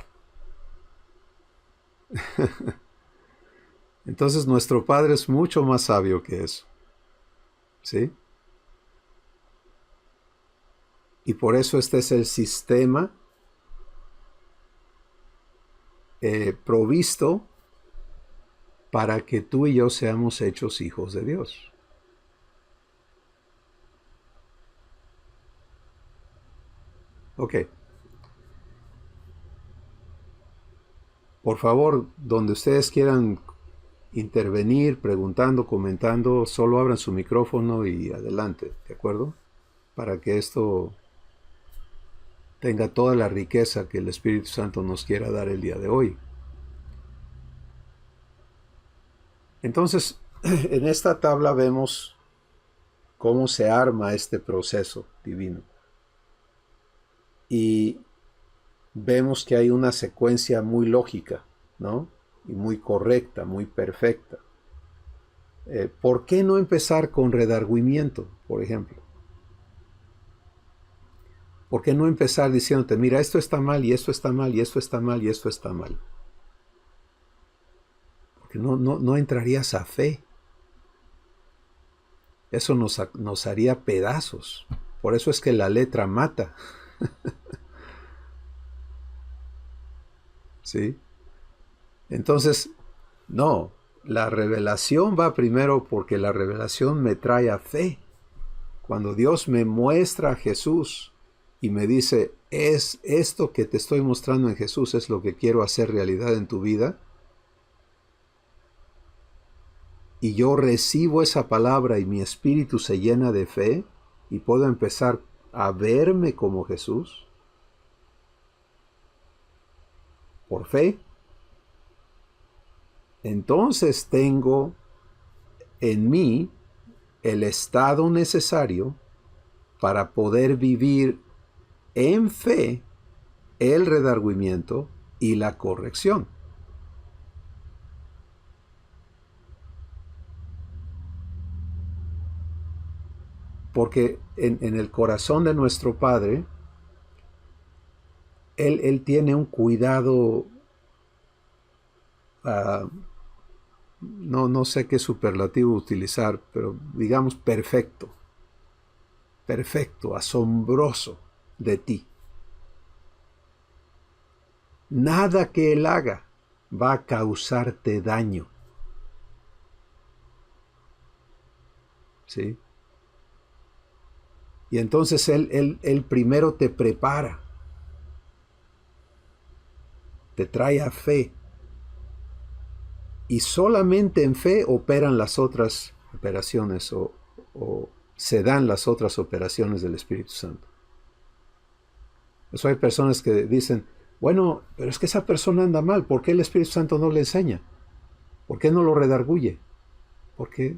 Entonces nuestro Padre es mucho más sabio que eso. ¿Sí? Y por eso este es el sistema provisto para que tú y yo seamos hechos hijos de Dios. Ok. Por favor, donde ustedes quieran intervenir, preguntando, comentando, solo abran su micrófono y adelante, ¿de acuerdo? Para que esto tenga toda la riqueza que el Espíritu Santo nos quiera dar el día de hoy. Entonces, en esta tabla vemos cómo se arma este proceso divino. Y vemos que hay una secuencia muy lógica, ¿no? Y muy correcta, muy perfecta. ¿Por qué no empezar con redargüimiento, por ejemplo? ¿Por qué no empezar diciéndote, mira, esto está mal, y esto está mal, y esto está mal, y esto está mal? Porque no entrarías a fe. Eso nos haría pedazos. Por eso es que la letra mata. ¿Sí? Entonces, no, la revelación va primero porque la revelación me trae a fe. Cuando Dios me muestra a Jesús y me dice, es esto que te estoy mostrando en Jesús, es lo que quiero hacer realidad en tu vida, y yo recibo esa palabra y mi espíritu se llena de fe y puedo empezar a verme como Jesús, por fe, entonces tengo en mí el estado necesario para poder vivir en fe el redargüimiento y la corrección. Porque en el corazón de nuestro Padre, Él tiene un cuidado, no sé qué superlativo utilizar, pero digamos perfecto, asombroso de ti. Nada que Él haga va a causarte daño. ¿Sí? Y entonces Él primero te prepara, te trae a fe. Y solamente en fe operan las otras operaciones o se dan las otras operaciones del Espíritu Santo. Por eso hay personas que dicen, bueno, pero es que esa persona anda mal, ¿por qué el Espíritu Santo no le enseña? ¿Por qué no lo redarguye? Porque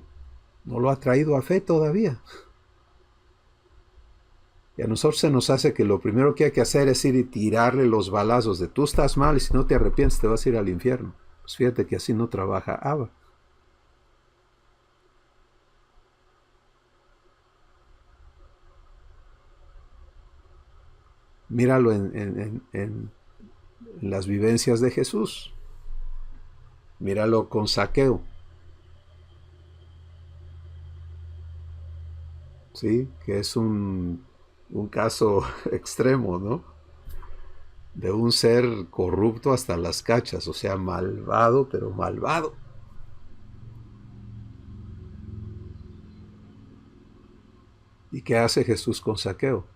no lo ha traído a fe todavía. Y a nosotros se nos hace que lo primero que hay que hacer es ir y tirarle los balazos de tú estás mal y si no te arrepientes te vas a ir al infierno. Pues fíjate que así no trabaja Abba. Míralo en las vivencias de Jesús. Míralo con Zaqueo. ¿Sí? Que es un caso extremo, ¿no? De un ser corrupto hasta las cachas, o sea, malvado, pero malvado. ¿Y qué hace Jesús con Zaqueo?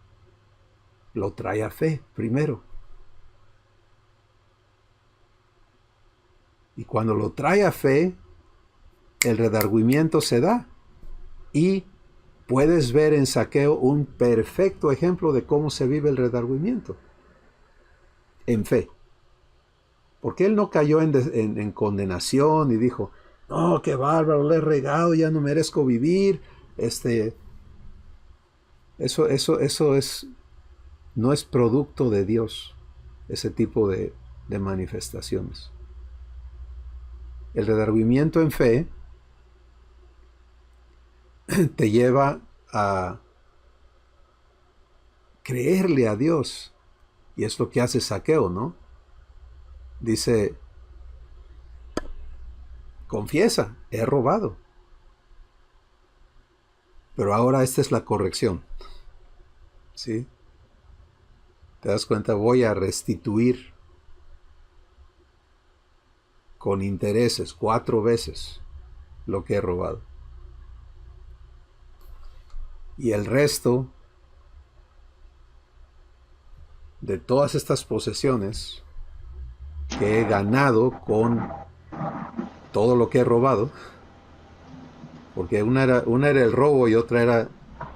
Lo trae a fe primero. Y cuando lo trae a fe, el redargüimiento se da. Y puedes ver en Zaqueo un perfecto ejemplo de cómo se vive el redargüimiento. En fe. Porque él no cayó en condenación y dijo, no, qué bárbaro, le he regado, ya no merezco vivir. Eso no es producto de Dios, ese tipo de manifestaciones. El redargüimiento en fe te lleva a creerle a Dios. Y es lo que hace Zaqueo, ¿no? Dice, confiesa, he robado. Pero ahora esta es la corrección. ¿Sí? ¿Te das cuenta? Voy a restituir con intereses 4 veces lo que he robado. Y el resto de todas estas posesiones que he ganado con todo lo que he robado, porque una era el robo y otra era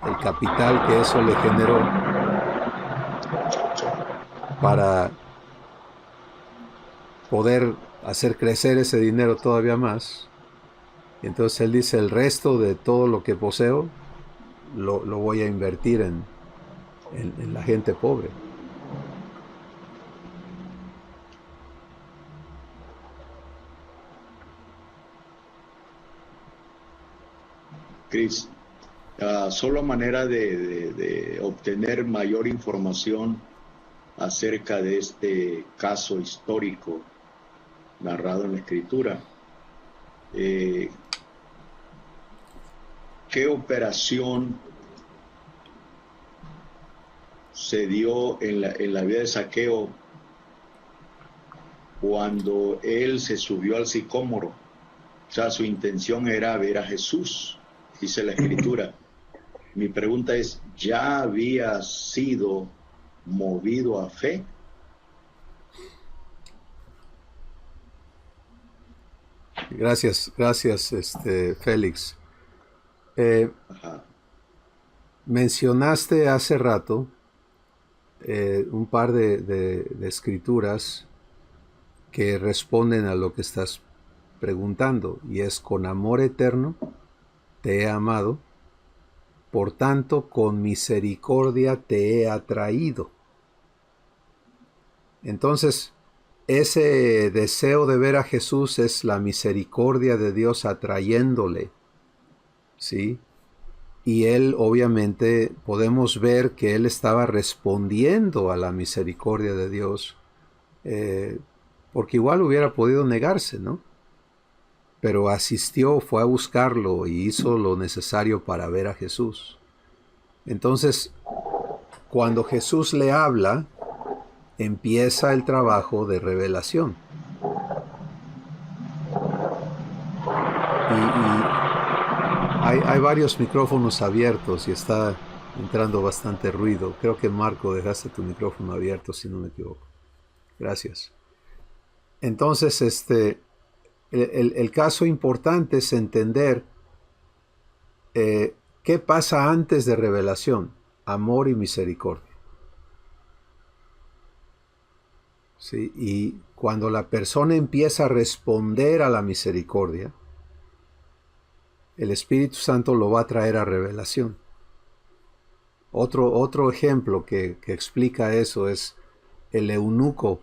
el capital que eso le generó. para poder hacer crecer ese dinero todavía más. Y entonces él dice, el resto de todo lo que poseo lo voy a invertir en la gente pobre. Cris, solo manera de obtener mayor información acerca de este caso histórico narrado en la Escritura. ¿Qué operación se dio en la vida de Zaqueo cuando él se subió al sicómoro? O sea, su intención era ver a Jesús, dice la Escritura. Mi pregunta es, ¿ya había sido movido a fe? Gracias, Félix. Mencionaste hace rato un par de escrituras que responden a lo que estás preguntando, y es: con amor eterno te he amado, por tanto con misericordia te he atraído. Entonces, ese deseo de ver a Jesús es la misericordia de Dios atrayéndole, ¿sí? Y él, obviamente, podemos ver que él estaba respondiendo a la misericordia de Dios, porque igual hubiera podido negarse, ¿no? Pero asistió, fue a buscarlo y hizo lo necesario para ver a Jesús. Entonces, cuando Jesús le habla, empieza el trabajo de revelación. Hay varios micrófonos abiertos y está entrando bastante ruido. Creo que, Marco, dejaste tu micrófono abierto, si no me equivoco. Gracias. Entonces, el caso importante es entender qué pasa antes de revelación: amor y misericordia. ¿Sí? Y cuando la persona empieza a responder a la misericordia, el Espíritu Santo lo va a traer a revelación. Otro ejemplo que explica eso es el eunuco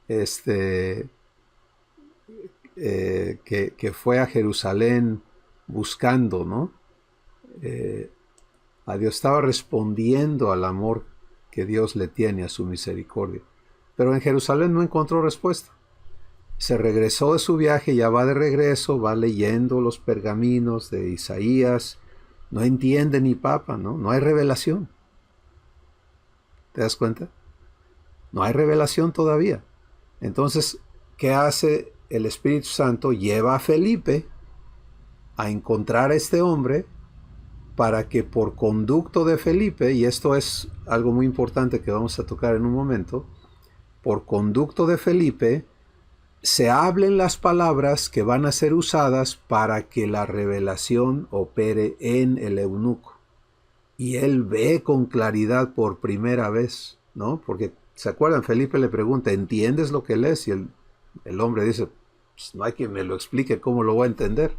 que fue a Jerusalén buscando, ¿no? A Dios, estaba respondiendo al amor que Dios le tiene, a su misericordia. Pero en Jerusalén no encontró respuesta. Se regresó de su viaje, ya va de regreso, va leyendo los pergaminos de Isaías, no entiende ni papa, ¿no? No hay revelación. ¿Te das cuenta? No hay revelación todavía. Entonces, ¿qué hace el Espíritu Santo? Lleva a Felipe a encontrar a este hombre para que por conducto de Felipe, y esto es algo muy importante que vamos a tocar en un momento, por conducto de Felipe, se hablen las palabras que van a ser usadas para que la revelación opere en el eunuco. Y él ve con claridad por primera vez, ¿no? Porque, ¿se acuerdan? Felipe le pregunta, ¿entiendes lo que lees? Y el hombre dice, pues no hay quien me lo explique, ¿cómo lo voy a entender?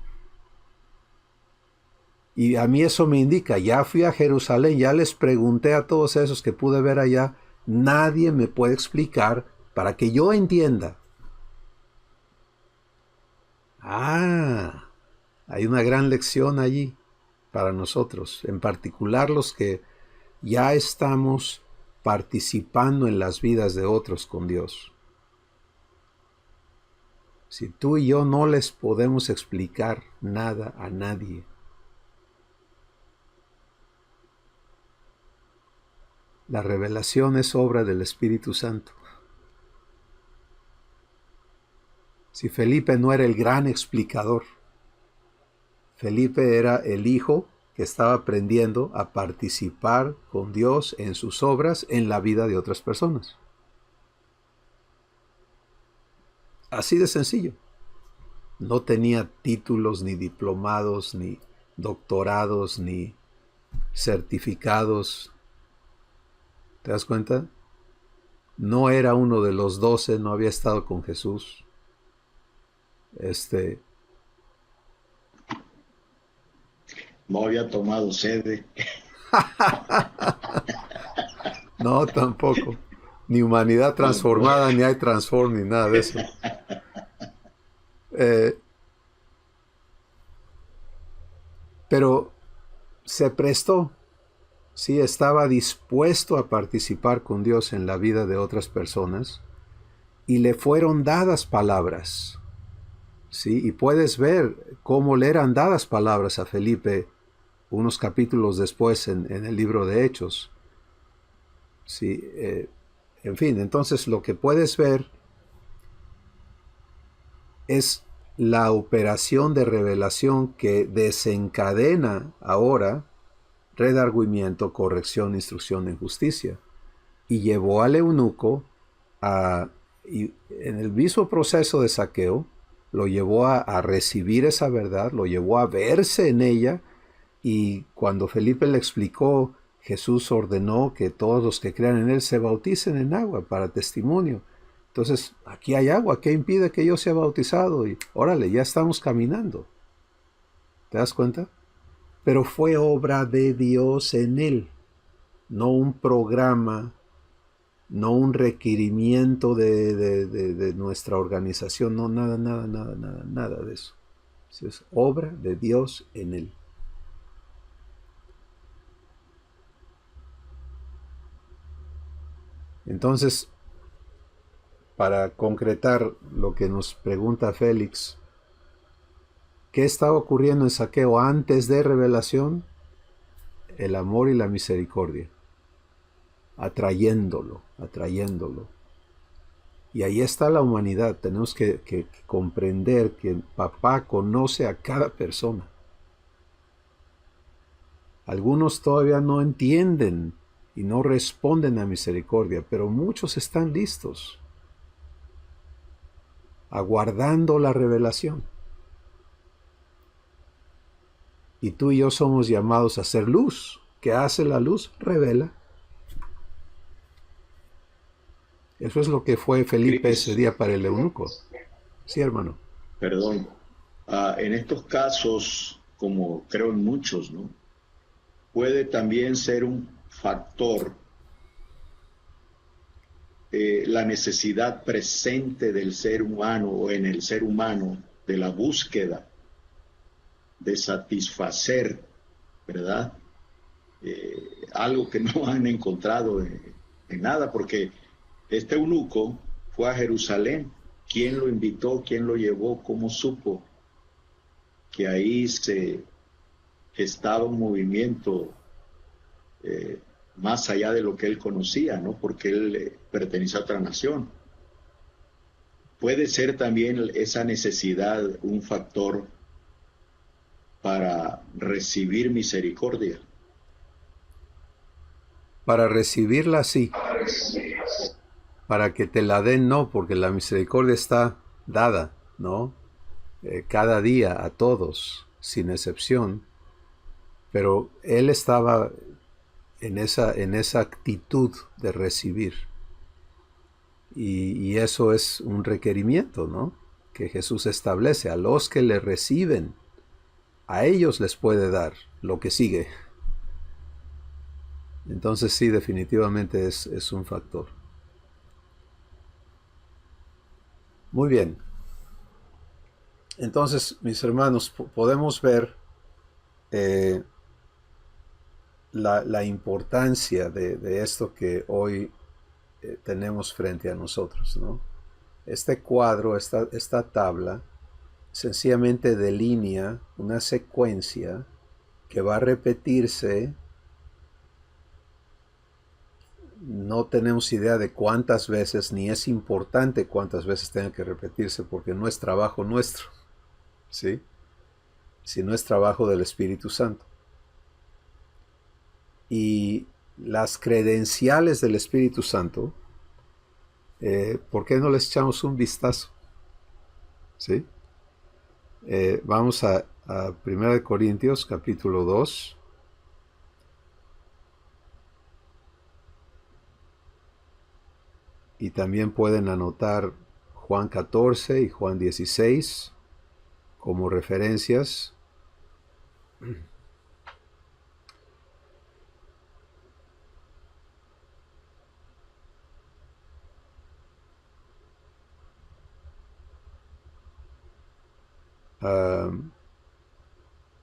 Y a mí eso me indica, ya fui a Jerusalén, ya les pregunté a todos esos que pude ver allá, nadie me puede explicar para que yo entienda. Hay una gran lección allí para nosotros, en particular los que ya estamos participando en las vidas de otros con Dios. Si tú y yo no les podemos explicar nada a nadie, la revelación es obra del Espíritu Santo. Si Felipe no era el gran explicador, Felipe era el hijo que estaba aprendiendo a participar con Dios en sus obras en la vida de otras personas. Así de sencillo. No tenía títulos, ni diplomados, ni doctorados, ni certificados. ¿Te das cuenta? no era uno de los 12, no había estado con Jesús. No había tomado sede. No, tampoco. Ni humanidad transformada, ni hay transform, ni nada de eso. Pero se prestó, sí, estaba dispuesto a participar con Dios en la vida de otras personas y le fueron dadas palabras, sí, y puedes ver cómo le eran dadas palabras a Felipe unos capítulos después en el libro de Hechos, sí, en fin, entonces lo que puedes ver es la operación de revelación que desencadena ahora redargüimiento, corrección, instrucción en justicia. Y llevó al eunuco y en el mismo proceso de Zaqueo, lo llevó a recibir esa verdad, lo llevó a verse en ella, y cuando Felipe le explicó, Jesús ordenó que todos los que crean en él se bauticen en agua para testimonio. Entonces, aquí hay agua, ¿qué impide que yo sea bautizado? Y órale, ya estamos caminando. ¿Te das cuenta? Pero fue obra de Dios en él, no un programa, no un requerimiento de nuestra organización, no, nada de eso. Es obra de Dios en él. Entonces, para concretar lo que nos pregunta Félix, ¿qué estaba ocurriendo en Zaqueo antes de revelación? El amor y la misericordia, atrayéndolo. Y ahí está la humanidad. Tenemos que comprender que papá conoce a cada persona. Algunos todavía no entienden y no responden a misericordia, pero muchos están listos, aguardando la revelación. Y tú y yo somos llamados a ser luz. ¿Qué hace la luz? Revela. Eso es lo que fue Felipe ese día para el eunuco. Sí, hermano. Perdón. En estos casos, como creo en muchos, ¿no? Puede también ser un factor la necesidad presente del ser humano o en el ser humano de la búsqueda de satisfacer, ¿verdad? Algo que no han encontrado en nada, porque este eunuco fue a Jerusalén. ¿Quién lo invitó? ¿Quién lo llevó? ¿Cómo supo que ahí se estaba un movimiento más allá de lo que él conocía, ¿no? Porque él pertenece a otra nación? Puede ser también esa necesidad un factor para recibir misericordia. Para recibirla sí. Para que te la den no, porque la misericordia está dada, ¿no? Cada día a todos, sin excepción. Pero él estaba en esa actitud de recibir. Y eso es un requerimiento, ¿no? Que Jesús establece. A los que le reciben, a ellos les puede dar lo que sigue. Entonces sí, definitivamente es un factor. Muy bien. Entonces, mis hermanos, podemos ver la importancia de esto que hoy tenemos frente a nosotros, ¿no? Este cuadro, esta tabla, sencillamente delinea una secuencia que va a repetirse. No tenemos idea de cuántas veces, ni es importante cuántas veces tenga que repetirse, porque no es trabajo nuestro, ¿sí? Sino es trabajo del Espíritu Santo. Y las credenciales del Espíritu Santo, ¿por qué no les echamos un vistazo? ¿Sí? Vamos a 1 Corintios capítulo 2. Y también pueden anotar Juan 14 y Juan 16 como referencias.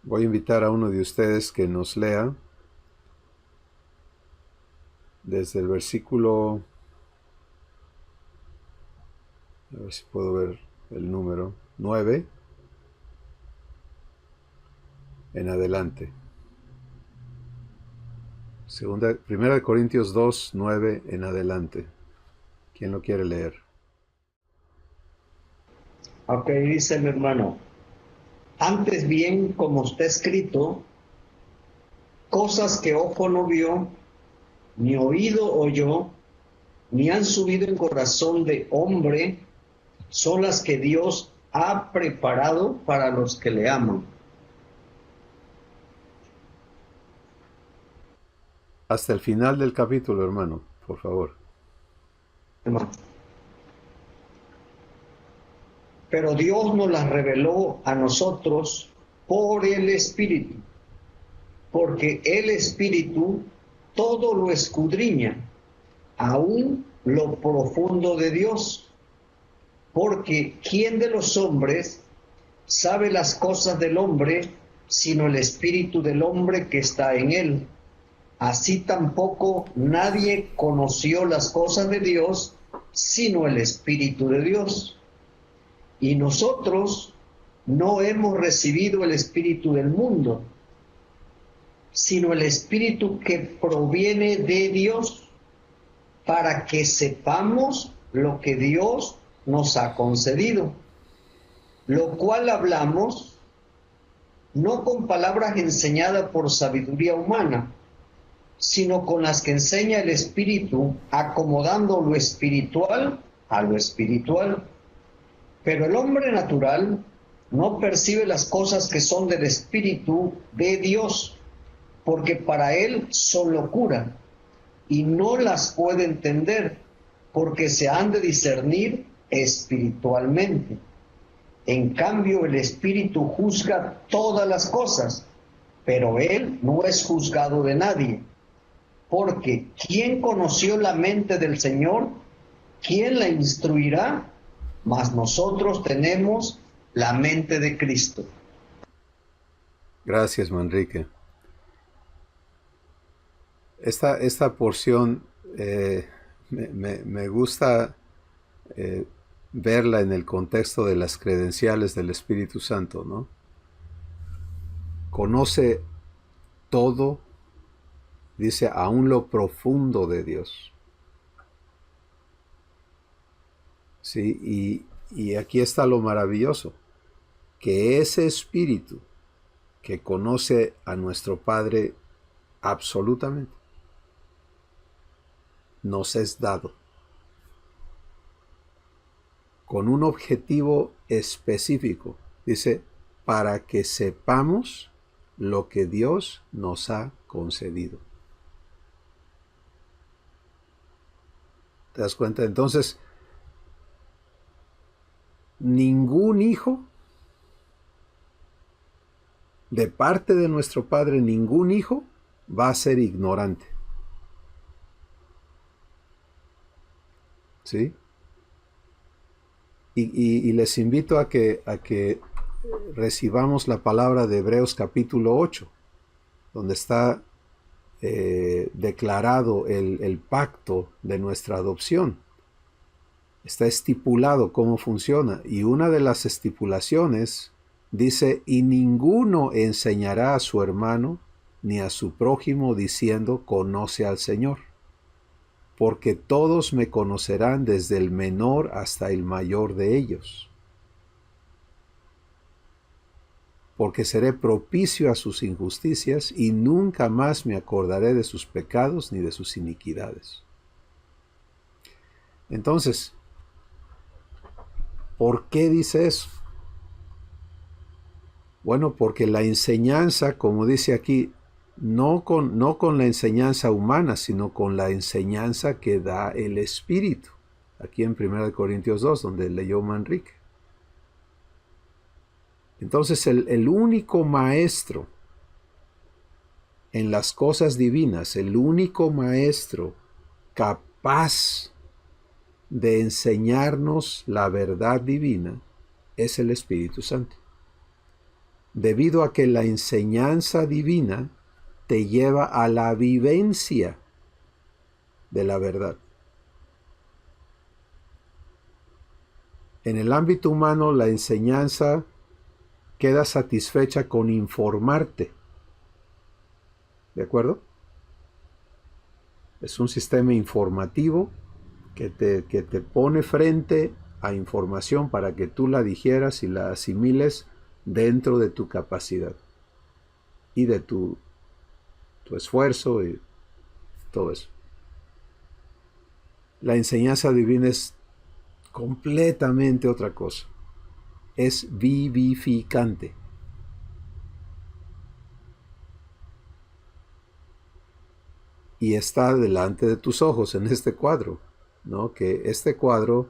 Voy a invitar a uno de ustedes que nos lea desde el versículo, a ver si puedo ver el número, 9 en adelante. Primera de Corintios 2, 9 en adelante. ¿Quién lo quiere leer? Ok, dice mi hermano. Antes bien, como está escrito, cosas que ojo no vio, ni oído oyó, ni han subido en corazón de hombre, son las que Dios ha preparado para los que le aman. Hasta el final del capítulo, hermano, por favor. Pero Dios nos las reveló a nosotros por el Espíritu, porque el Espíritu todo lo escudriña, aún lo profundo de Dios. Porque ¿quién de los hombres sabe las cosas del hombre, sino el espíritu del hombre que está en él? Así tampoco nadie conoció las cosas de Dios, sino el Espíritu de Dios. Y nosotros no hemos recibido el espíritu del mundo, sino el Espíritu que proviene de Dios, para que sepamos lo que Dios nos ha concedido, lo cual hablamos no con palabras enseñadas por sabiduría humana, sino con las que enseña el Espíritu, acomodando lo espiritual a lo espiritual. Pero el hombre natural no percibe las cosas que son del Espíritu de Dios, porque para él son locura, y no las puede entender, porque se han de discernir espiritualmente. En cambio, el Espíritu juzga todas las cosas, pero él no es juzgado de nadie. Porque ¿quién conoció la mente del Señor? ¿Quién la instruirá? Mas nosotros tenemos la mente de Cristo. Gracias, Manrique. Esta porción me gusta verla en el contexto de las credenciales del Espíritu Santo, ¿no? Conoce todo, dice, aún lo profundo de Dios. Sí, y aquí está lo maravilloso, que ese Espíritu que conoce a nuestro Padre absolutamente, nos es dado con un objetivo específico. Dice, para que sepamos lo que Dios nos ha concedido. ¿Te das cuenta? Entonces, ningún hijo, de parte de nuestro Padre, ningún hijo va a ser ignorante. ¿Sí? Y les invito a que recibamos la palabra de Hebreos capítulo 8, donde está declarado el pacto de nuestra adopción. Está estipulado cómo funciona, y una de las estipulaciones dice, y ninguno enseñará a su hermano ni a su prójimo diciendo, conoce al Señor, porque todos me conocerán desde el menor hasta el mayor de ellos, porque seré propicio a sus injusticias y nunca más me acordaré de sus pecados ni de sus iniquidades. Entonces, ¿por qué dice eso? Bueno, porque la enseñanza, como dice aquí, no con la enseñanza humana, sino con la enseñanza que da el Espíritu. aquí en 1 Corintios 2, donde leyó Manrique. Entonces el único maestro en las cosas divinas, el único maestro capaz de enseñarnos la verdad divina, es el Espíritu Santo. Debido a que la enseñanza divina te lleva a la vivencia de la verdad. En el ámbito humano, la enseñanza queda satisfecha con informarte. ¿De acuerdo? Es un sistema informativo que te pone frente a información para que tú la digieras y la asimiles dentro de tu capacidad y de tu esfuerzo y todo eso. La enseñanza divina es completamente otra cosa. Es vivificante. Y está delante de tus ojos en este cuadro, ¿no? Que este cuadro,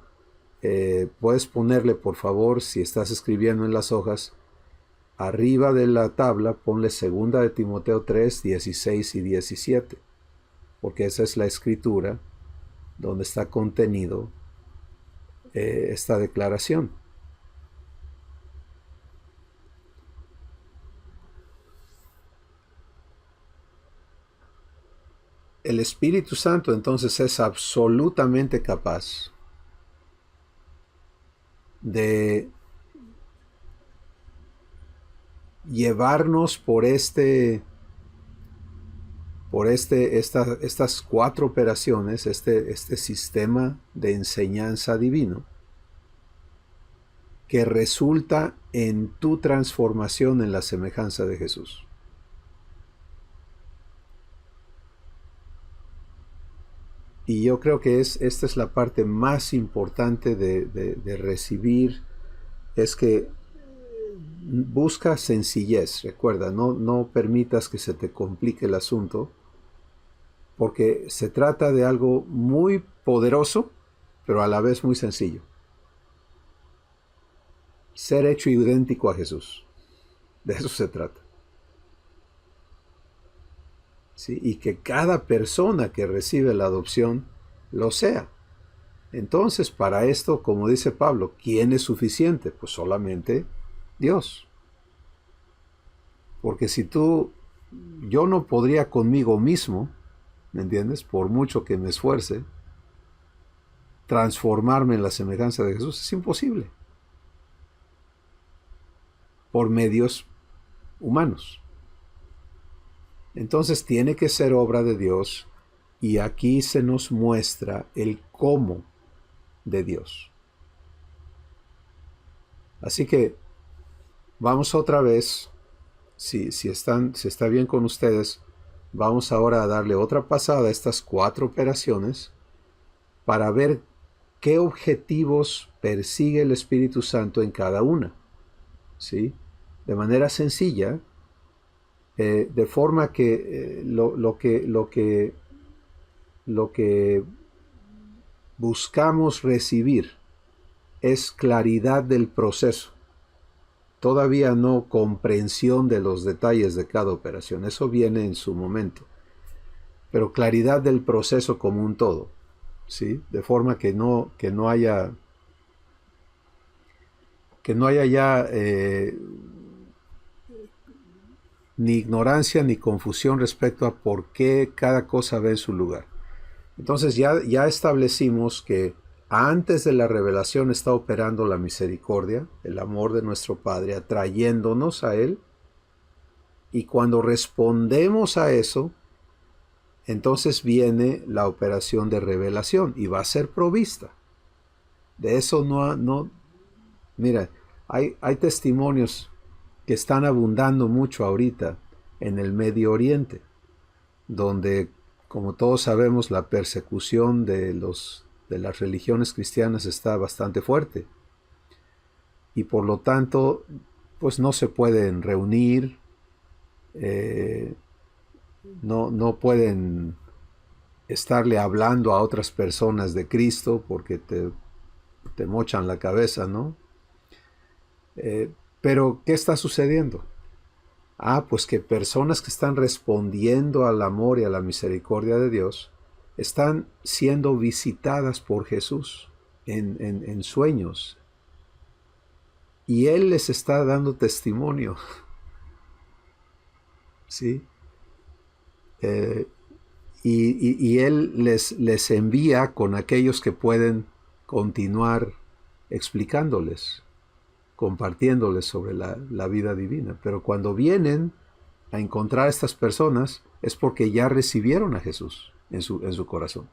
puedes ponerle, por favor, si estás escribiendo en las hojas, arriba de la tabla, ponle 2 de Timoteo 3, 16 y 17, porque esa es la escritura donde está contenido esta declaración. El Espíritu Santo entonces es absolutamente capaz de llevarnos por estas 4 operaciones, este sistema de enseñanza divino, que resulta en tu transformación en la semejanza de Jesús. Y yo creo que esta es la parte más importante de recibir, es que busca sencillez. Recuerda, no permitas que se te complique el asunto, porque se trata de algo muy poderoso, pero a la vez muy sencillo. Ser hecho idéntico a Jesús. De eso se trata. ¿Sí? Y que cada persona que recibe la adopción lo sea. Entonces, para esto, como dice Pablo, ¿quién es suficiente? Pues solamente Dios. Porque si yo no podría conmigo mismo, ¿me entiendes? Por mucho que me esfuerce, transformarme en la semejanza de Jesús, es imposible. Por medios humanos. Entonces tiene que ser obra de Dios, y aquí se nos muestra el cómo de Dios. Así que vamos otra vez, si está bien con ustedes, vamos ahora a darle otra pasada a estas 4 operaciones para ver qué objetivos persigue el Espíritu Santo en cada una. ¿Sí? De manera sencilla, de forma que lo que buscamos recibir es claridad del proceso. Todavía no comprensión de los detalles de cada operación. Eso viene en su momento. Pero claridad del proceso como un todo. ¿Sí? De forma que no haya ya ni ignorancia ni confusión respecto a por qué cada cosa va en su lugar. Entonces ya establecimos que antes de la revelación está operando la misericordia, el amor de nuestro Padre, atrayéndonos a Él. Y cuando respondemos a eso, entonces viene la operación de revelación y va a ser provista. De eso mira, hay testimonios que están abundando mucho ahorita en el Medio Oriente, donde, como todos sabemos, la persecución de las religiones cristianas está bastante fuerte. Y por lo tanto, pues no se pueden reunir, no pueden estarle hablando a otras personas de Cristo porque te mochan la cabeza, ¿no? Pero, ¿qué está sucediendo? Pues que personas que están respondiendo al amor y a la misericordia de Dios están siendo visitadas por Jesús en sueños. Y Él les está dando testimonio. ¿Sí? Y Él les envía con aquellos que pueden continuar explicándoles, compartiéndoles sobre la vida divina. Pero cuando vienen a encontrar a estas personas es porque ya recibieron a Jesús en su corazón.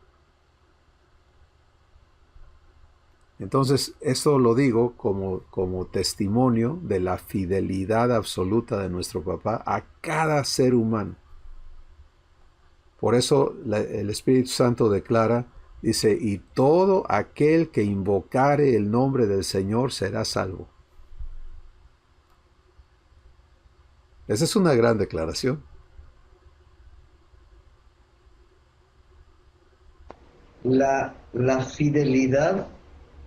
Entonces, esto lo digo como testimonio de la fidelidad absoluta de nuestro papá a cada ser humano. Por eso el Espíritu Santo declara, dice, y todo aquel que invocare el nombre del Señor será salvo. Esa es una gran declaración. La fidelidad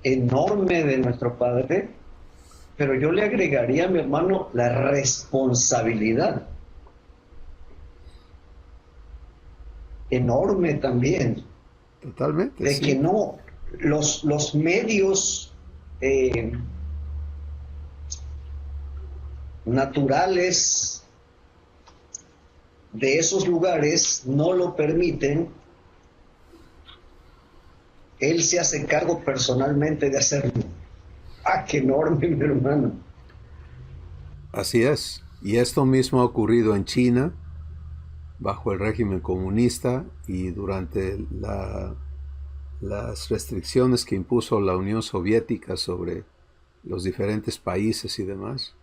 enorme de nuestro Padre, pero yo le agregaría, mi hermano, la responsabilidad enorme también. Totalmente. De sí. que no, los medios naturales de esos lugares no lo permiten. Él se hace cargo personalmente de hacerlo. ¡Qué enorme, mi hermano! Así es. Y esto mismo ha ocurrido en China, bajo el régimen comunista y durante las restricciones que impuso la Unión Soviética sobre los diferentes países y demás.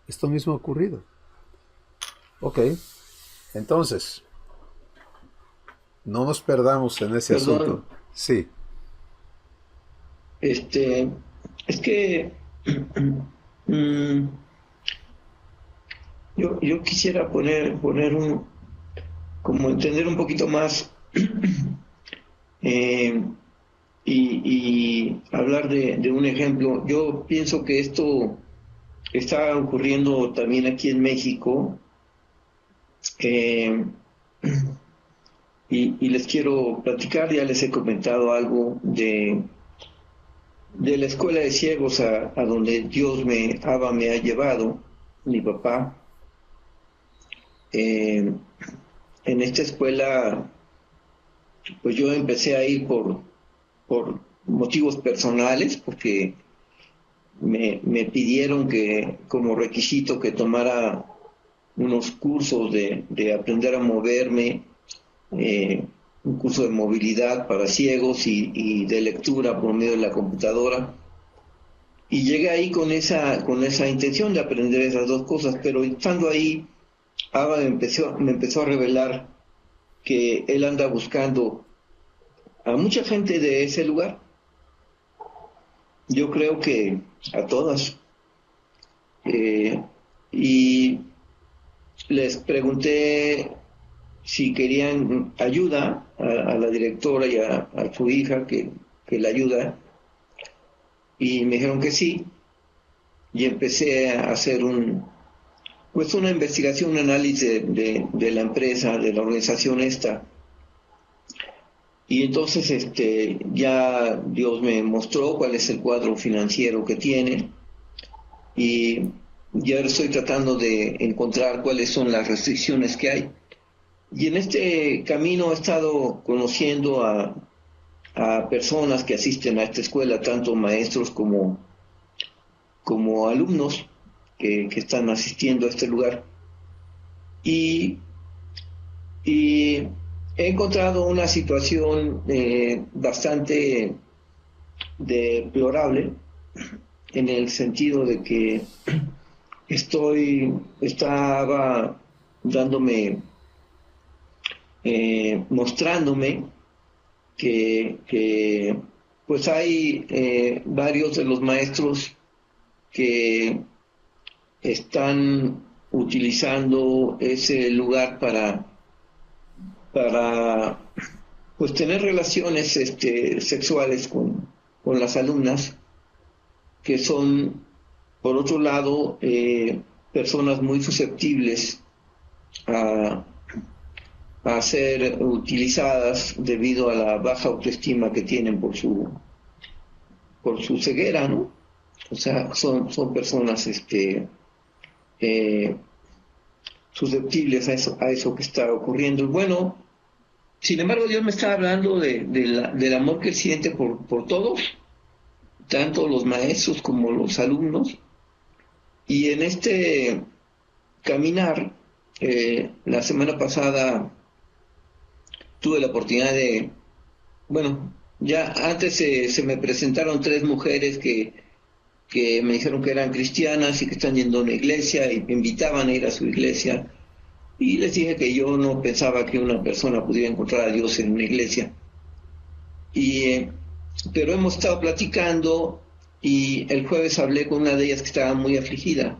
Esto mismo ha ocurrido. Ok, entonces, no nos perdamos en ese asunto. Sí. Es que yo quisiera poner como entender un poquito más y hablar de un ejemplo. Yo pienso que esto está ocurriendo también aquí en México, y les quiero platicar. Ya les he comentado algo de la escuela de ciegos a donde Dios me ha llevado, mi papá. En esta escuela, pues yo empecé a ir por motivos personales, porque me pidieron que como requisito que tomara unos cursos de aprender a moverme, un curso de movilidad para ciegos y de lectura por medio de la computadora. Y llegué ahí con esa intención de aprender esas dos cosas, pero estando ahí, Abba me empezó a revelar que él anda buscando a mucha gente de ese lugar. Yo creo que a todas. Y les pregunté si querían ayuda a la directora y a su hija que la ayuda, y me dijeron que sí, y empecé a hacer una investigación, un análisis de la empresa, de la organización esta. Y entonces ya Dios me mostró cuál es el cuadro financiero que tiene, y ya estoy tratando de encontrar cuáles son las restricciones que hay. Y en este camino he estado conociendo a personas que asisten a esta escuela, tanto maestros como alumnos que están asistiendo a este lugar. Y he encontrado una situación bastante deplorable, en el sentido de que estaba dándome, mostrándome que pues hay varios de los maestros que están utilizando ese lugar para pues tener relaciones sexuales con las alumnas, que son, por otro lado, personas muy susceptibles a ser utilizadas debido a la baja autoestima que tienen por su ceguera, ¿no? O sea, son personas susceptibles a eso que está ocurriendo. Y bueno, sin embargo, Dios me está hablando del amor que Él siente por todos, tanto los maestros como los alumnos. Y en este caminar, la semana pasada tuve la oportunidad bueno, ya antes se me presentaron 3 mujeres que me dijeron que eran cristianas y que están yendo a una iglesia y me invitaban a ir a su iglesia. Y les dije que yo no pensaba que una persona pudiera encontrar a Dios en una iglesia. Pero hemos estado platicando y el jueves hablé con una de ellas que estaba muy afligida.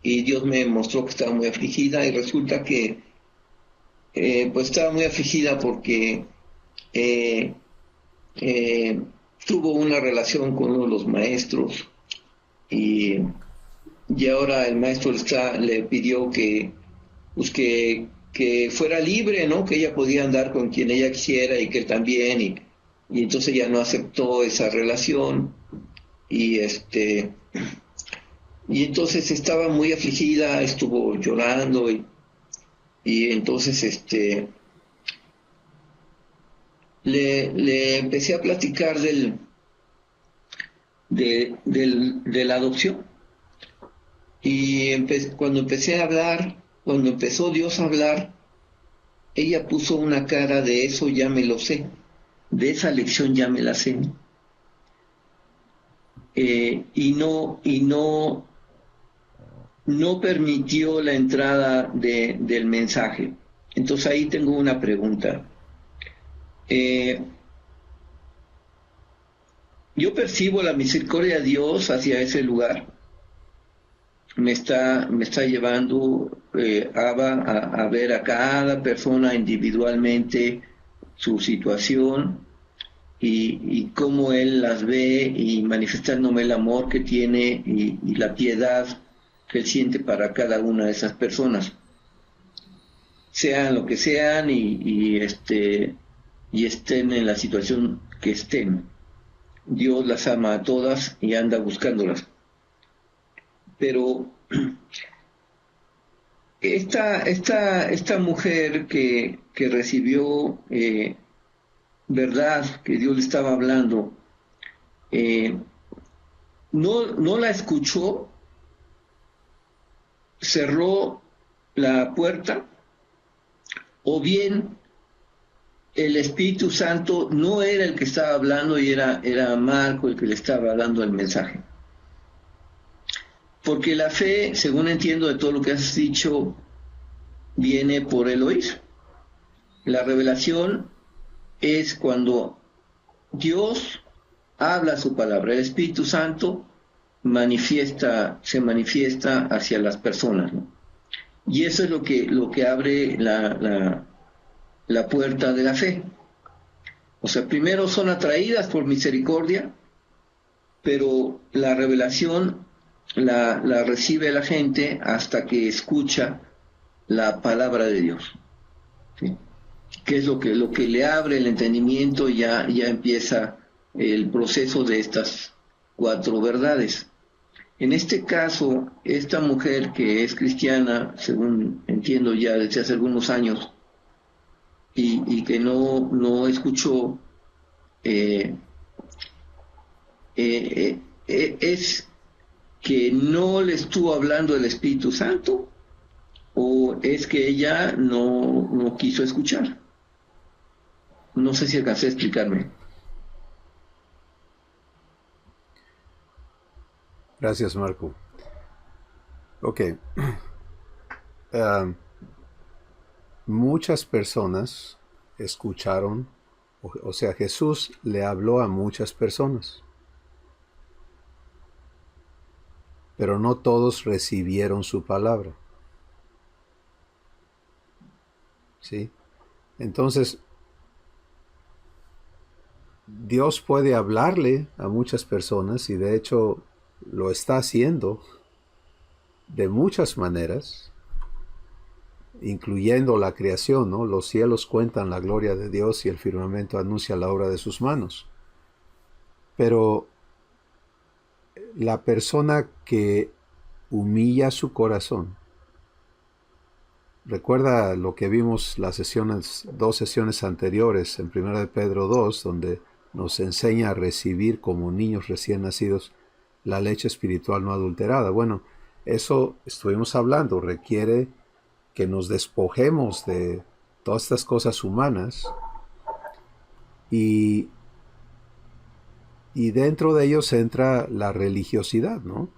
Y Dios me mostró que estaba muy afligida y resulta que pues estaba muy afligida porque tuvo una relación con uno de los maestros y ahora el maestro le pidió pues que fuera libre, ¿no? Que ella podía andar con quien ella quisiera y que él también, y entonces ella no aceptó esa relación y entonces estaba muy afligida, estuvo llorando y entonces le empecé a platicar de la adopción. Y cuando empecé a hablar, cuando empezó Dios a hablar, ella puso una cara de eso ya me lo sé, de esa lección ya me la sé. Y no permitió la entrada del mensaje. Entonces ahí tengo una pregunta. Yo percibo la misericordia de Dios hacia ese lugar. Me está llevando a ver a cada persona individualmente su situación y cómo Él las ve y manifestándome el amor que tiene y la piedad que Él siente para cada una de esas personas, sean lo que sean y estén en la situación que estén. Dios las ama a todas y anda buscándolas. Pero esta mujer que recibió verdad, que Dios le estaba hablando, no la escuchó, cerró la puerta, o bien el Espíritu Santo no era el que estaba hablando y era Marco el que le estaba dando el mensaje. Porque la fe, según entiendo de todo lo que has dicho, viene por el oír. La revelación es cuando Dios habla su palabra, el Espíritu Santo se manifiesta hacia las personas, ¿no? Y eso es lo que abre la puerta de la fe. O sea, primero son atraídas por misericordia, pero la revelación la recibe la gente hasta que escucha la palabra de Dios, ¿sí? Que es lo que le abre el entendimiento y ya empieza el proceso de estas 4 verdades. En este caso, esta mujer que es cristiana, según entiendo ya desde hace algunos años, y que no escuchó, es que no le estuvo hablando el Espíritu Santo, o es que ella no quiso escuchar. No sé si alcancé a explicarme. Gracias, Marco. Ok. Muchas personas escucharon, o sea, Jesús le habló a muchas personas, pero no todos recibieron su palabra. ¿Sí? Entonces, Dios puede hablarle a muchas personas y de hecho lo está haciendo de muchas maneras, incluyendo la creación, ¿no? Los cielos cuentan la gloria de Dios y el firmamento anuncia la obra de sus manos. Pero la persona que humilla su corazón, recuerda lo que vimos las dos sesiones anteriores en 1 de Pedro 2, donde nos enseña a recibir como niños recién nacidos la leche espiritual no adulterada. Bueno, eso estuvimos hablando, requiere que nos despojemos de todas estas cosas humanas y dentro de ellos entra la religiosidad, ¿no?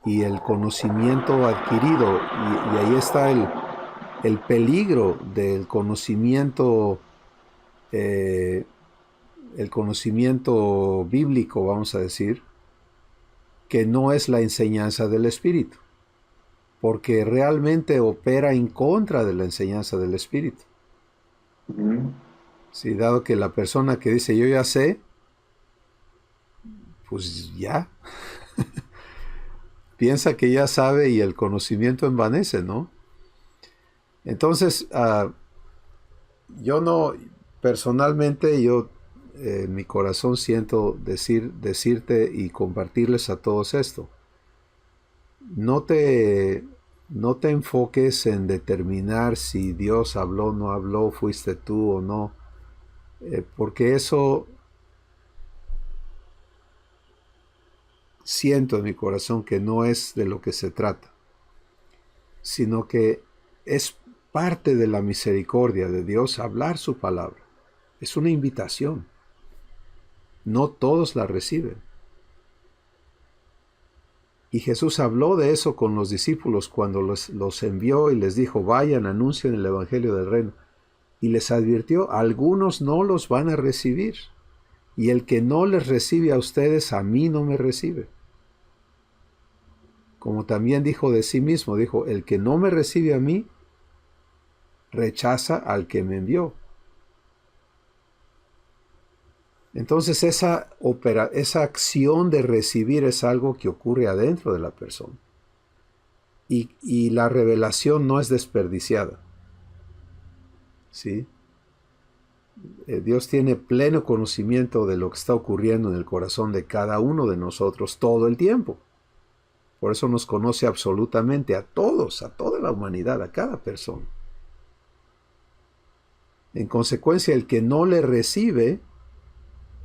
Y el conocimiento adquirido, y ahí está el peligro del conocimiento, el conocimiento bíblico, vamos a decir, que no es la enseñanza del Espíritu, porque realmente opera en contra de la enseñanza del Espíritu. Sí, dado que la persona que dice yo ya sé, pues ya, piensa que ya sabe y el conocimiento envanece, ¿no? Entonces, yo no, personalmente, yo en mi corazón siento decirte y compartirles a todos esto. No te enfoques en determinar si Dios habló o no habló, fuiste tú o no, porque eso siento en mi corazón que no es de lo que se trata, sino que es parte de la misericordia de Dios hablar su palabra. Es una invitación. No todos la reciben. Y Jesús habló de eso con los discípulos cuando los envió y les dijo, vayan, anuncien el evangelio del reino. Y les advirtió, algunos no los van a recibir. Y el que no les recibe a ustedes, a mí no me recibe. Como también dijo de sí mismo, dijo, el que no me recibe a mí, rechaza al que me envió. Entonces esa acción de recibir es algo que ocurre adentro de la persona. Y la revelación no es desperdiciada. ¿Sí? Dios tiene pleno conocimiento de lo que está ocurriendo en el corazón de cada uno de nosotros todo el tiempo. Por eso nos conoce absolutamente a todos, a toda la humanidad, a cada persona. En consecuencia, el que no le recibe,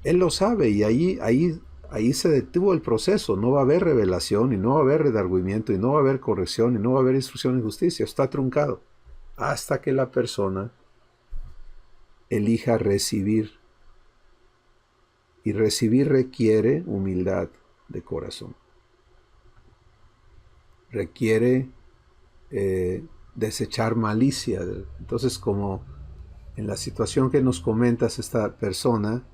él lo sabe y ahí se detuvo el proceso. No va a haber revelación y no va a haber redargüimiento y no va a haber corrección y no va a haber instrucción en justicia. Está truncado hasta que la persona elija recibir. Y recibir requiere humildad de corazón. Requiere desechar malicia. Entonces, como en la situación que nos comentas, esta persona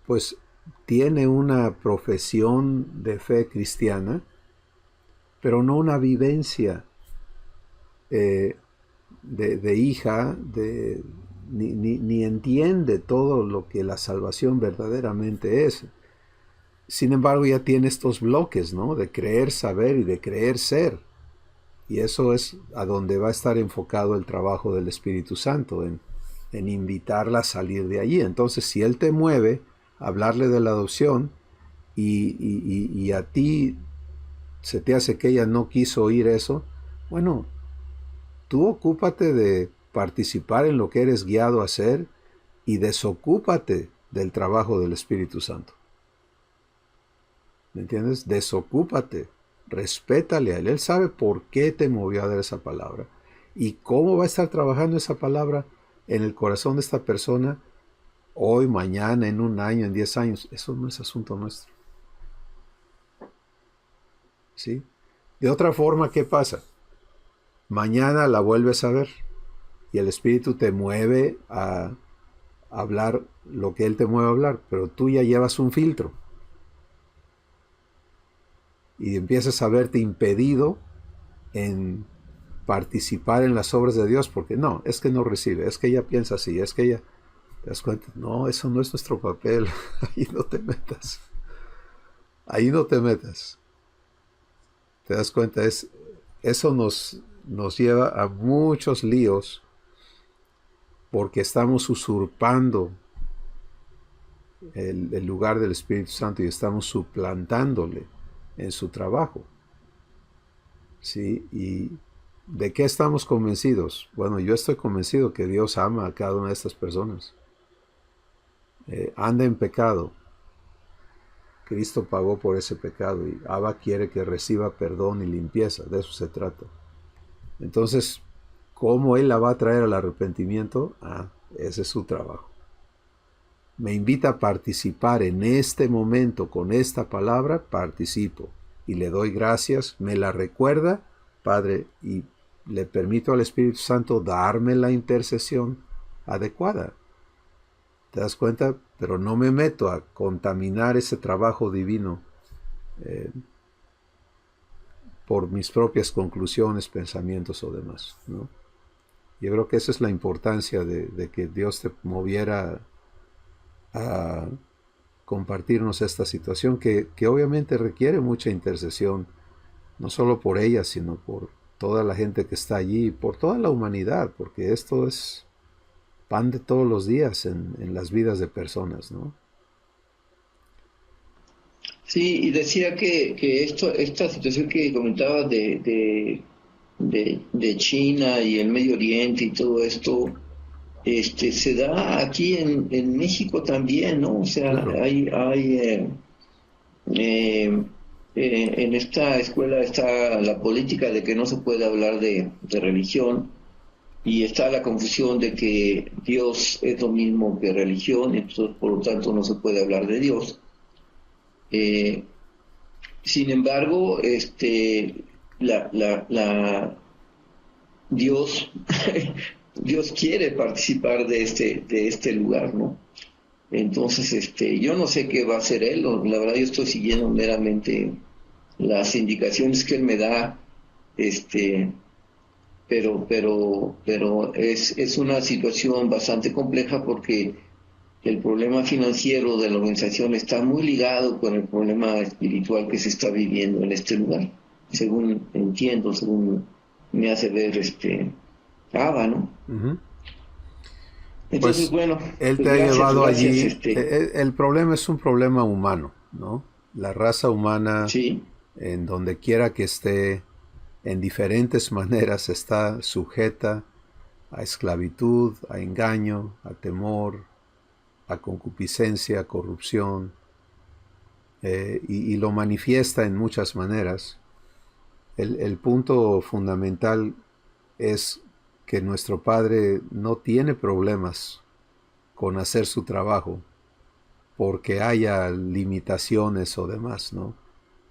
pues tiene una profesión de fe cristiana, pero no una vivencia de hija, ni entiende todo lo que la salvación verdaderamente es. Sin embargo, ya tiene estos bloques, ¿no? De creer saber y de creer ser. Y eso es a donde va a estar enfocado el trabajo del Espíritu Santo, en invitarla a salir de allí. Entonces, si Él te mueve a hablarle de la adopción y a ti se te hace que ella no quiso oír eso, bueno, tú ocúpate de participar en lo que eres guiado a hacer y desocúpate del trabajo del Espíritu Santo. ¿Me entiendes? Desocúpate, respétale a Él. Él sabe por qué te movió a dar esa palabra y cómo va a estar trabajando esa palabra en el corazón de esta persona hoy, mañana, en un año, en 10 años. Eso no es asunto nuestro. ¿Sí? De otra forma, ¿qué pasa? Mañana la vuelves a ver y el Espíritu te mueve a hablar lo que Él te mueve a hablar, pero tú ya llevas un filtro y empiezas a verte impedido en participar en las obras de Dios porque no, es que no recibe, es que ella piensa así, es que ella... ¿Te das cuenta? No, eso no es nuestro papel. Ahí no te metas. Ahí no te metas. ¿Te das cuenta? Eso nos lleva a muchos líos porque estamos usurpando el lugar del Espíritu Santo y estamos suplantándole en su trabajo. ¿Sí? ¿Y de qué estamos convencidos? Bueno, yo estoy convencido que Dios ama a cada una de estas personas. Anda en pecado. Cristo pagó por ese pecado y Abba quiere que reciba perdón y limpieza. De eso se trata. Entonces, ¿cómo Él la va a traer al arrepentimiento? Ese es su trabajo. Me invita a participar en este momento con esta palabra, participo y le doy gracias, me la recuerda, Padre, y le permito al Espíritu Santo darme la intercesión adecuada. ¿Te das cuenta? Pero no me meto a contaminar ese trabajo divino por mis propias conclusiones, pensamientos o demás, ¿no? Yo creo que esa es la importancia de que Dios te moviera a compartirnos esta situación que obviamente requiere mucha intercesión, no solo por ella, sino por toda la gente que está allí, por toda la humanidad, porque esto es pan de todos los días en las vidas de personas, ¿no? Sí, y decía que esta situación que comentabas de China y el Medio Oriente y todo esto, se da aquí en México también, ¿no? O sea, Claro. en esta escuela está la política de que no se puede hablar de religión, y está la confusión de que Dios es lo mismo que religión, entonces por lo tanto no se puede hablar de Dios. Sin embargo, Dios, Dios quiere participar de este lugar, ¿no? Entonces, yo no sé qué va a hacer Él, la verdad yo estoy siguiendo meramente las indicaciones que Él me da, pero es una situación bastante compleja porque el problema financiero de la organización está muy ligado con el problema espiritual que se está viviendo en este lugar, según entiendo, según me hace ver Abba, ¿no? Uh-huh. Entonces, Pues bueno, Él pues te ha llevado gracias, allí. El problema es un problema humano, ¿no? La raza humana, sí, en donde quiera que esté, en diferentes maneras está sujeta a esclavitud, a engaño, a temor, a concupiscencia, a corrupción, y lo manifiesta en muchas maneras. El punto fundamental es que nuestro Padre no tiene problemas con hacer su trabajo porque haya limitaciones o demás, ¿no?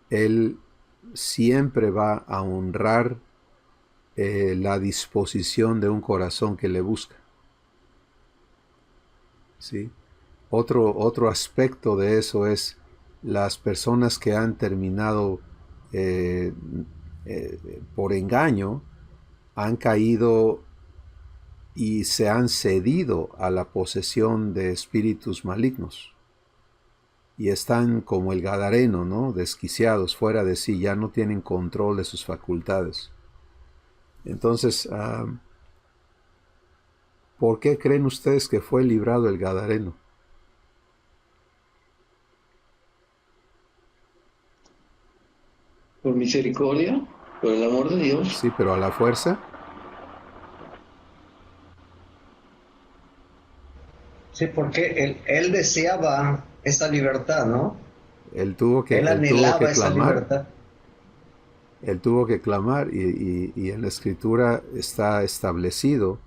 Él siempre va a honrar la disposición de un corazón que le busca, ¿sí? Otro aspecto de eso es las personas que han terminado por engaño, han caído y se han cedido a la posesión de espíritus malignos. Y están como el gadareno, ¿no? Desquiciados, fuera de sí, ya no tienen control de sus facultades. Entonces, ¿por qué creen ustedes que fue librado el gadareno? por misericordia, por el amor de Dios. Sí, pero a la fuerza. Sí, porque él deseaba esa libertad, ¿no? Él Él tuvo que anhelaba esa clamar. libertad. Él tuvo que clamar y en la escritura está establecido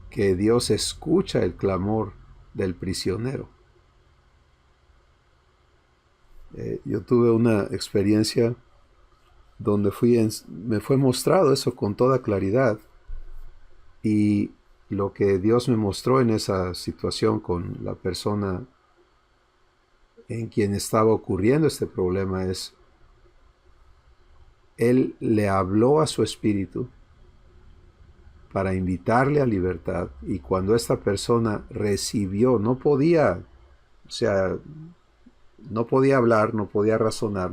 que Dios escucha el clamor del prisionero. Yo tuve una experiencia donde me fue mostrado eso con toda claridad, y lo que Dios me mostró en esa situación con la persona en quien estaba ocurriendo este problema es, Él le habló a su espíritu para invitarle a libertad, y cuando esta persona recibió, no podía, o sea, no podía hablar, no podía razonar,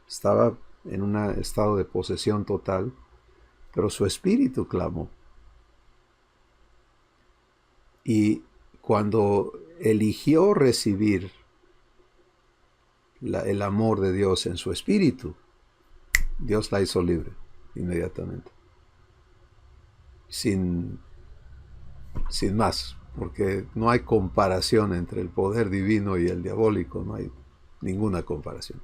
estaba en un estado de posesión total, pero su espíritu clamó. Y cuando eligió recibir el amor de Dios en su espíritu, Dios la hizo libre inmediatamente. Sin más, porque no hay comparación entre el poder divino y el diabólico, no hay ninguna comparación.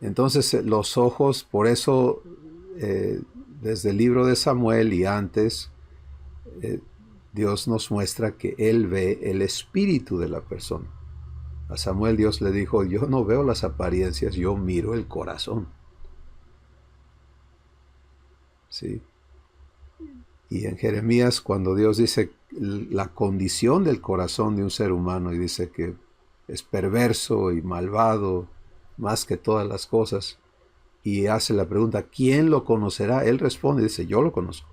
Entonces los ojos, por eso desde el libro de Samuel y antes, Dios nos muestra que Él ve el espíritu de la persona. A Samuel Dios le dijo, yo no veo las apariencias, yo miro el corazón. ¿Sí? Y en Jeremías, cuando Dios dice la condición del corazón de un ser humano y dice que es perverso y malvado más que todas las cosas, y hace la pregunta, ¿quién lo conocerá? Él responde y dice, yo lo conozco.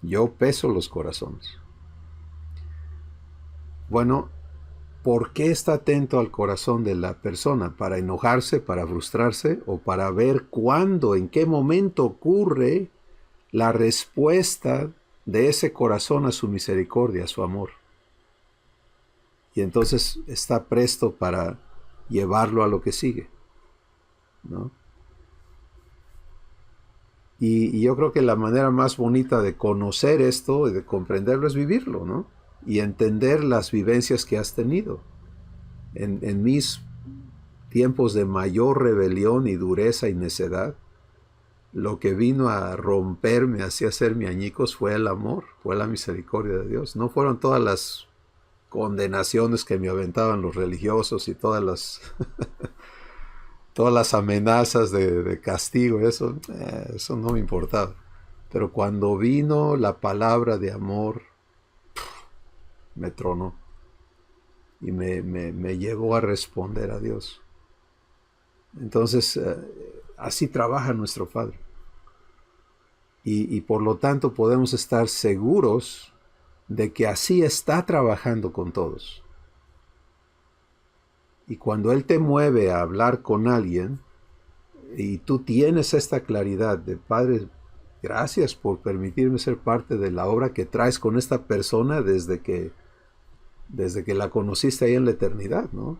Yo peso los corazones. Bueno, ¿por qué está atento al corazón de la persona? ¿Para enojarse, para frustrarse o para ver cuándo, en qué momento ocurre la respuesta de ese corazón a su misericordia, a su amor? Y entonces está presto para llevarlo a lo que sigue, ¿no? Y yo creo que la manera más bonita de conocer esto y de comprenderlo es vivirlo, ¿no? Y entender las vivencias que has tenido. En mis tiempos de mayor rebelión y dureza y necedad, lo que vino a romperme, así hacerme añicos, fue el amor, fue la misericordia de Dios. No fueron todas las condenaciones que me aventaban los religiosos y todas las amenazas de castigo, eso no me importaba. Pero cuando vino la palabra de amor, me tronó y me llevó a responder a Dios. Entonces, así trabaja nuestro Padre. Y por lo tanto podemos estar seguros de que así está trabajando con todos. Y cuando Él te mueve a hablar con alguien, y tú tienes esta claridad de, Padre, gracias por permitirme ser parte de la obra que traes con esta persona desde que la conociste ahí en la eternidad, ¿no?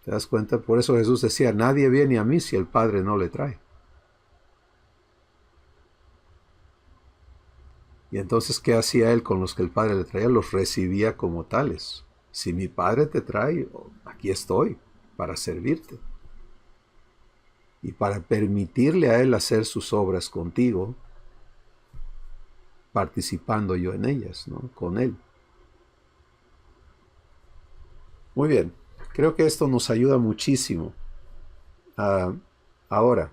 ¿Te das cuenta? Por eso Jesús decía, nadie viene a mí si el Padre no le trae. Y entonces, ¿qué hacía Él con los que el Padre le traía? Los recibía como tales. Si mi Padre te trae, aquí estoy para servirte. Y para permitirle a Él hacer sus obras contigo, participando yo en ellas, ¿no? Con Él. Muy bien, creo que esto nos ayuda muchísimo. Ahora,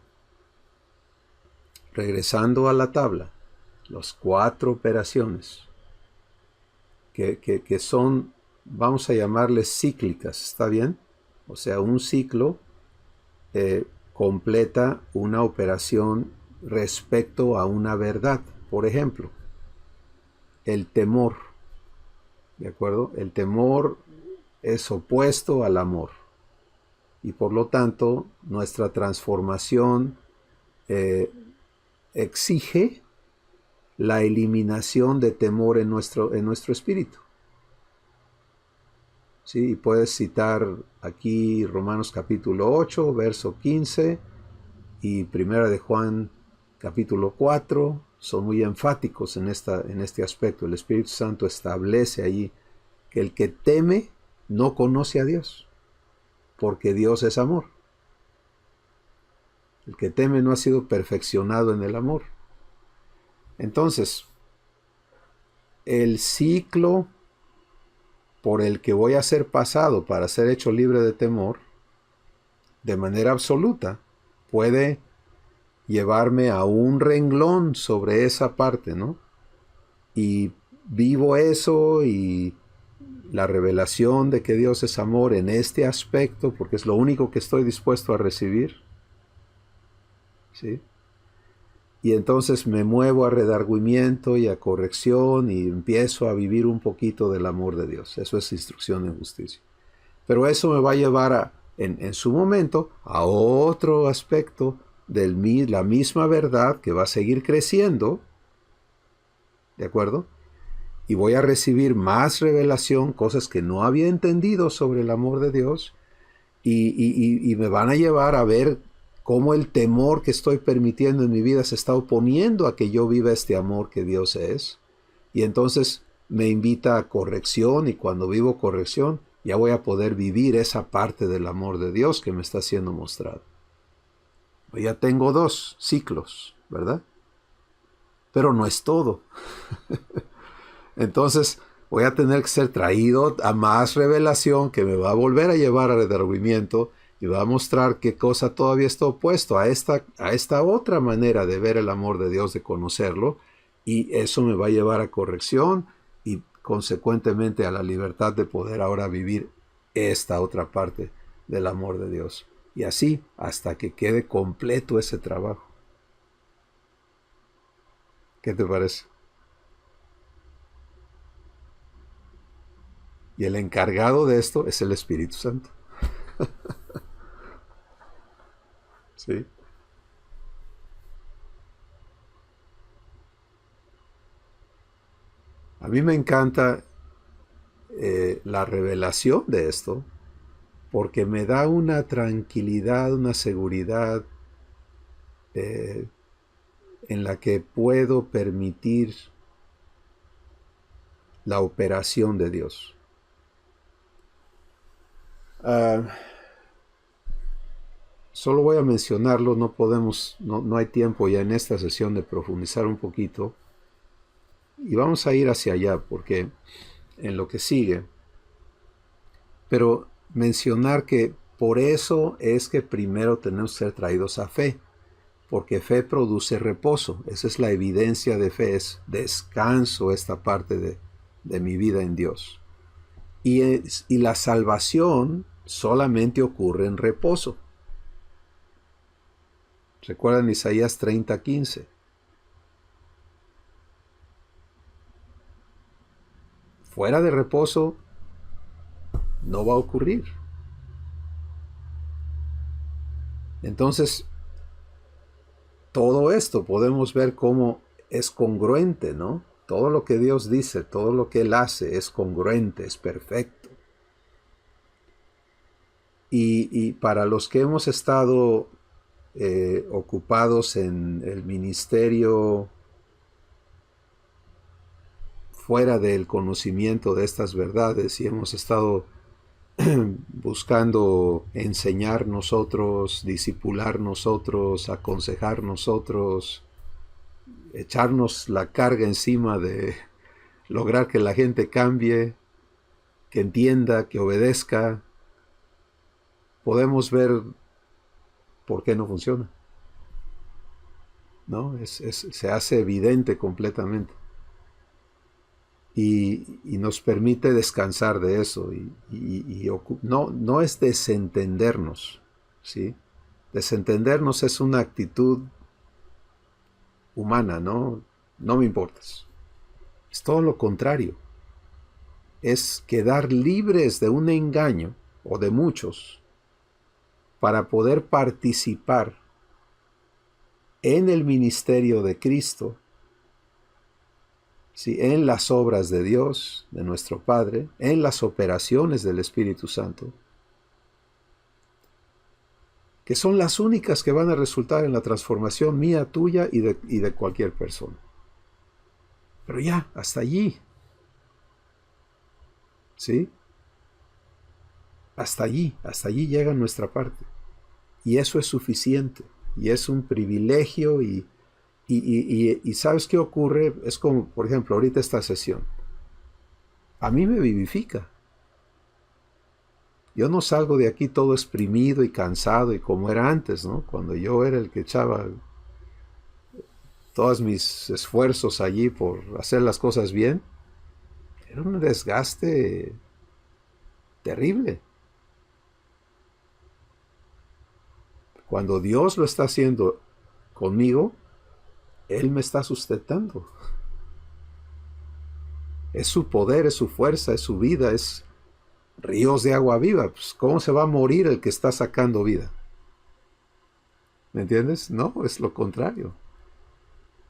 regresando a la tabla, las 4 operaciones que son, vamos a llamarles cíclicas, ¿está bien? O sea, un ciclo completa una operación respecto a una verdad. Por ejemplo, el temor, ¿de acuerdo? El temor es opuesto al amor. Y por lo tanto, nuestra transformación exige la eliminación de temor en nuestro espíritu. ¿Sí? Y puedes citar aquí Romanos capítulo 8, verso 15, y Primera de Juan capítulo 4, son muy enfáticos en este aspecto. El Espíritu Santo establece allí que el que teme no conoce a Dios, porque Dios es amor. El que teme no ha sido perfeccionado en el amor. Entonces, el ciclo por el que voy a ser pasado para ser hecho libre de temor, de manera absoluta, puede llevarme a un renglón sobre esa parte, ¿no? Y vivo eso y la revelación de que Dios es amor en este aspecto, porque es lo único que estoy dispuesto a recibir, ¿sí? Y entonces me muevo a redargüimiento y a corrección y empiezo a vivir un poquito del amor de Dios. Eso es instrucción en justicia. Pero eso me va a llevar en su momento a otro aspecto de la misma verdad que va a seguir creciendo, ¿de acuerdo? Y voy a recibir más revelación, cosas que no había entendido sobre el amor de Dios, y me van a llevar a ver cómo el temor que estoy permitiendo en mi vida se está oponiendo a que yo viva este amor que Dios es. Y entonces me invita a corrección, y cuando vivo corrección, ya voy a poder vivir esa parte del amor de Dios que me está siendo mostrado. Ya tengo 2 ciclos, ¿verdad? Pero no es todo. Entonces voy a tener que ser traído a más revelación que me va a volver a llevar al redargüimiento y va a mostrar qué cosa todavía está opuesto a esta otra manera de ver el amor de Dios, de conocerlo, y eso me va a llevar a corrección y consecuentemente a la libertad de poder ahora vivir esta otra parte del amor de Dios. Y así hasta que quede completo ese trabajo. ¿Qué te parece? Y el encargado de esto es el Espíritu Santo. ¿Sí? A mí me encanta la revelación de esto, porque me da una tranquilidad, una seguridad en la que puedo permitir la operación de Dios. Solo voy a mencionarlo, no hay tiempo ya en esta sesión de profundizar un poquito, y vamos a ir hacia allá porque en lo que sigue, pero mencionar que por eso es que primero tenemos que ser traídos a fe, porque fe produce reposo. Esa es la evidencia de fe, es descanso esta parte de mi vida en Dios. Y la salvación solamente ocurre en reposo. ¿Recuerdan Isaías 30:15? Fuera de reposo no va a ocurrir. Entonces, todo esto podemos ver cómo es congruente, ¿no? Todo lo que Dios dice, todo lo que Él hace es congruente, es perfecto. Y para los que hemos estado ocupados en el ministerio fuera del conocimiento de estas verdades, y hemos estado buscando enseñar nosotros, discipular nosotros, aconsejar nosotros, echarnos la carga encima de lograr que la gente cambie, que entienda, que obedezca, podemos ver por qué no funciona, ¿no? Se hace evidente completamente. Y nos permite descansar de eso. No es desentendernos, ¿sí? Desentendernos es una actitud humana, ¿no? No me importas. Es todo lo contrario. Es quedar libres de un engaño, o de muchos, para poder participar en el ministerio de Cristo, ¿sí? En las obras de Dios, de nuestro Padre, en las operaciones del Espíritu Santo, que son las únicas que van a resultar en la transformación mía, tuya y de cualquier persona. Pero ya, hasta allí. ¿Sí? Hasta allí llega nuestra parte. Y eso es suficiente. Y es un privilegio y ¿sabes qué ocurre? Es como, por ejemplo, ahorita esta sesión. A mí me vivifica. Yo no salgo de aquí todo exprimido y cansado y como era antes, ¿no? Cuando yo era el que echaba todos mis esfuerzos allí por hacer las cosas bien. Era un desgaste terrible. Cuando Dios lo está haciendo conmigo, Él me está sustentando. Es su poder, es su fuerza, es su vida, es ríos de agua viva. Pues, ¿cómo se va a morir el que está sacando vida? ¿Me entiendes? No, es lo contrario.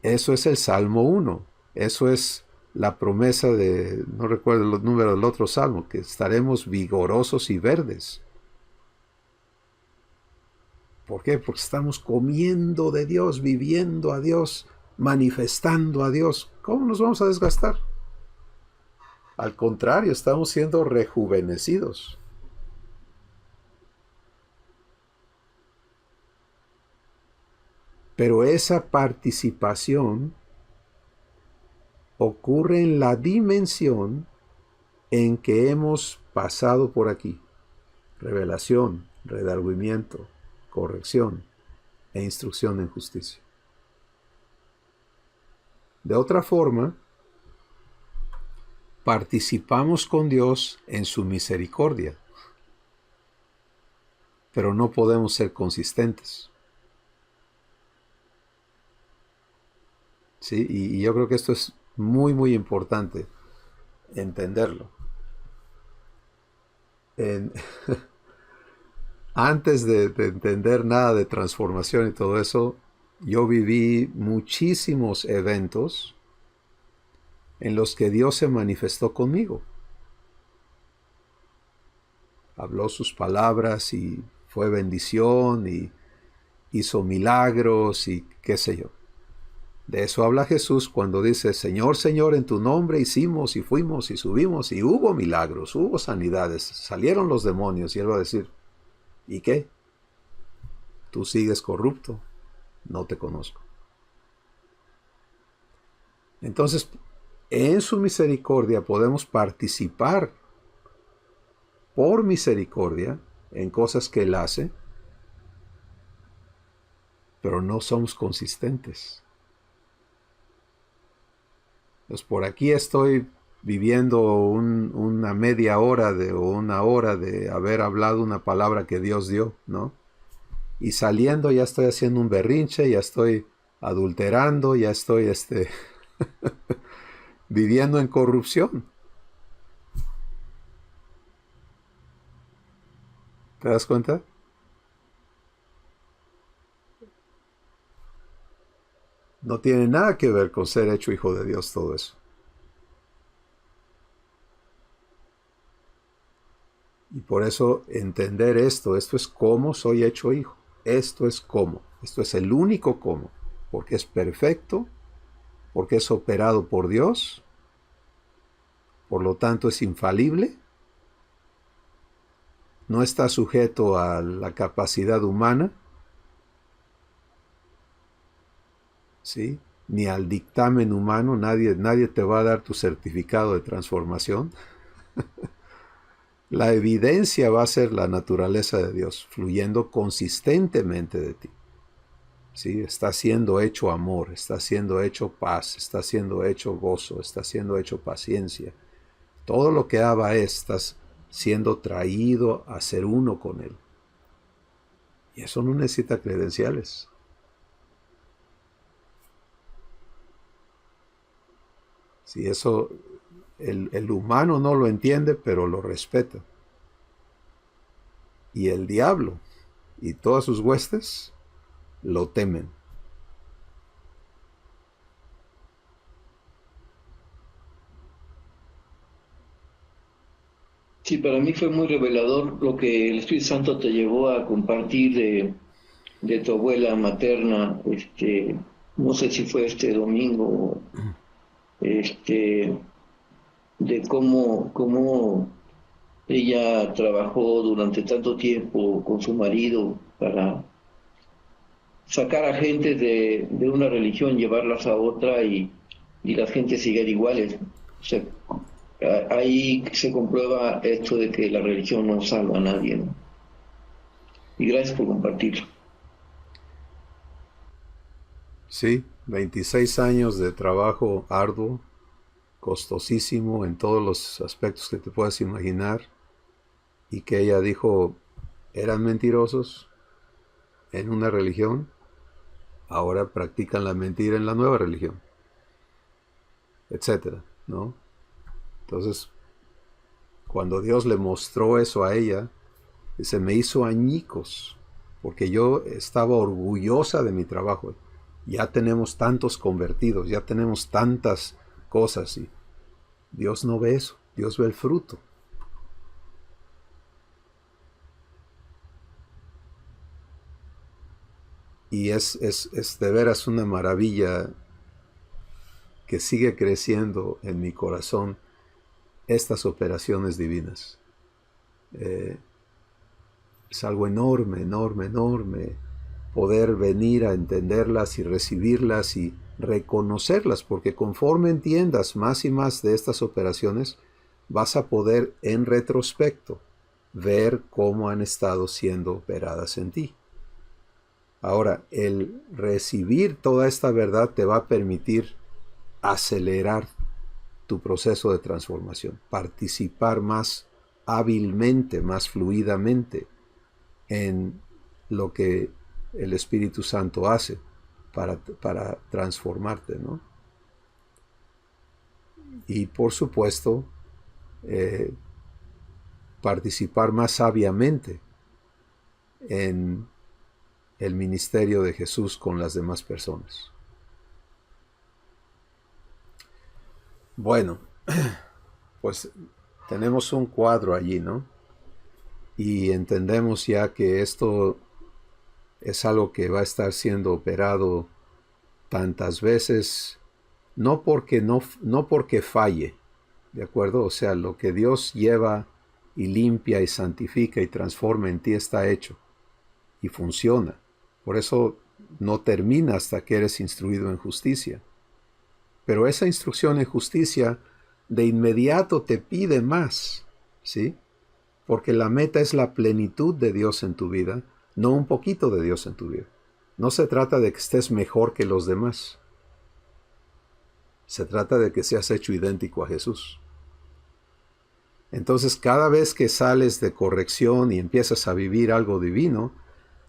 Eso es el Salmo 1. Eso es la promesa de, no recuerdo los números del otro salmo, que estaremos vigorosos y verdes. ¿Por qué? Porque estamos comiendo de Dios, viviendo a Dios, manifestando a Dios. ¿Cómo nos vamos a desgastar? Al contrario, estamos siendo rejuvenecidos. Pero esa participación ocurre en la dimensión en que hemos pasado por aquí. Revelación, redargüimiento, corrección e instrucción en justicia. De otra forma, participamos con Dios en su misericordia, pero no podemos ser consistentes. ¿Sí? Y yo creo que esto es muy, muy importante entenderlo. Antes de entender nada de transformación y todo eso, yo viví muchísimos eventos en los que Dios se manifestó conmigo. Habló sus palabras y fue bendición y hizo milagros y qué sé yo. De eso habla Jesús cuando dice, Señor, Señor, en tu nombre hicimos y fuimos y subimos y hubo milagros, hubo sanidades, salieron los demonios. Y Él va a decir, ¿y qué? Tú sigues corrupto, no te conozco. Entonces, en su misericordia podemos participar por misericordia en cosas que Él hace, pero no somos consistentes. Pues por aquí estoy viviendo una media hora o una hora de haber hablado una palabra que Dios dio, ¿no? Y saliendo ya estoy haciendo un berrinche, ya estoy adulterando, ya estoy viviendo en corrupción. ¿Te das cuenta? No tiene nada que ver con ser hecho hijo de Dios todo eso. Y por eso entender esto es cómo soy hecho hijo. Esto es cómo. Esto es el único cómo. Porque es perfecto, porque es operado por Dios, por lo tanto es infalible, no está sujeto a la capacidad humana, ¿sí? Ni al dictamen humano. Nadie te va a dar tu certificado de transformación. La evidencia va a ser la naturaleza de Dios, fluyendo consistentemente de ti. ¿Sí? Está siendo hecho amor, está siendo hecho paz, está siendo hecho gozo, está siendo hecho paciencia. Todo lo que Abba es, estás siendo traído a ser uno con Él. Y eso no necesita credenciales. Si eso el humano no lo entiende, pero lo respeta. Y el diablo y todas sus huestes lo temen. Sí, para mí fue muy revelador lo que el Espíritu Santo te llevó a compartir de tu abuela materna, no sé si fue este domingo, de cómo ella trabajó durante tanto tiempo con su marido para sacar a gente de una religión, llevarlas a otra y las gentes siguen iguales. O sea, ahí se comprueba esto de que la religión no salva a nadie, ¿no? Y gracias por compartirlo. Sí, 26 años de trabajo arduo, costosísimo en todos los aspectos que te puedas imaginar, y que ella dijo, eran mentirosos en una religión, ahora practican la mentira en la nueva religión, etcétera, ¿no? Entonces, cuando Dios le mostró eso a ella, se me hizo añicos, porque yo estaba orgullosa de mi trabajo. Ya tenemos tantos convertidos, ya tenemos tantas cosas, y Dios no ve eso, Dios ve el fruto. Y es de veras una maravilla que sigue creciendo en mi corazón estas operaciones divinas. Es algo enorme, enorme, enorme poder venir a entenderlas y recibirlas y reconocerlas, porque conforme entiendas más y más de estas operaciones, vas a poder en retrospecto ver cómo han estado siendo operadas en ti. Ahora, el recibir toda esta verdad te va a permitir acelerar tu proceso de transformación, participar más hábilmente, más fluidamente en lo que el Espíritu Santo hace para transformarte, ¿no? Y por supuesto, participar más sabiamente en el ministerio de Jesús con las demás personas. Bueno, pues tenemos un cuadro allí, ¿no? Y entendemos ya que esto es algo que va a estar siendo operado tantas veces, no porque falle, ¿de acuerdo? O sea, lo que Dios lleva y limpia y santifica y transforma en ti está hecho y funciona. Por eso no termina hasta que eres instruido en justicia. Pero esa instrucción en justicia de inmediato te pide más, ¿sí? Porque la meta es la plenitud de Dios en tu vida, no un poquito de Dios en tu vida. No se trata de que estés mejor que los demás. Se trata de que seas hecho idéntico a Jesús. Entonces, cada vez que sales de corrección y empiezas a vivir algo divino,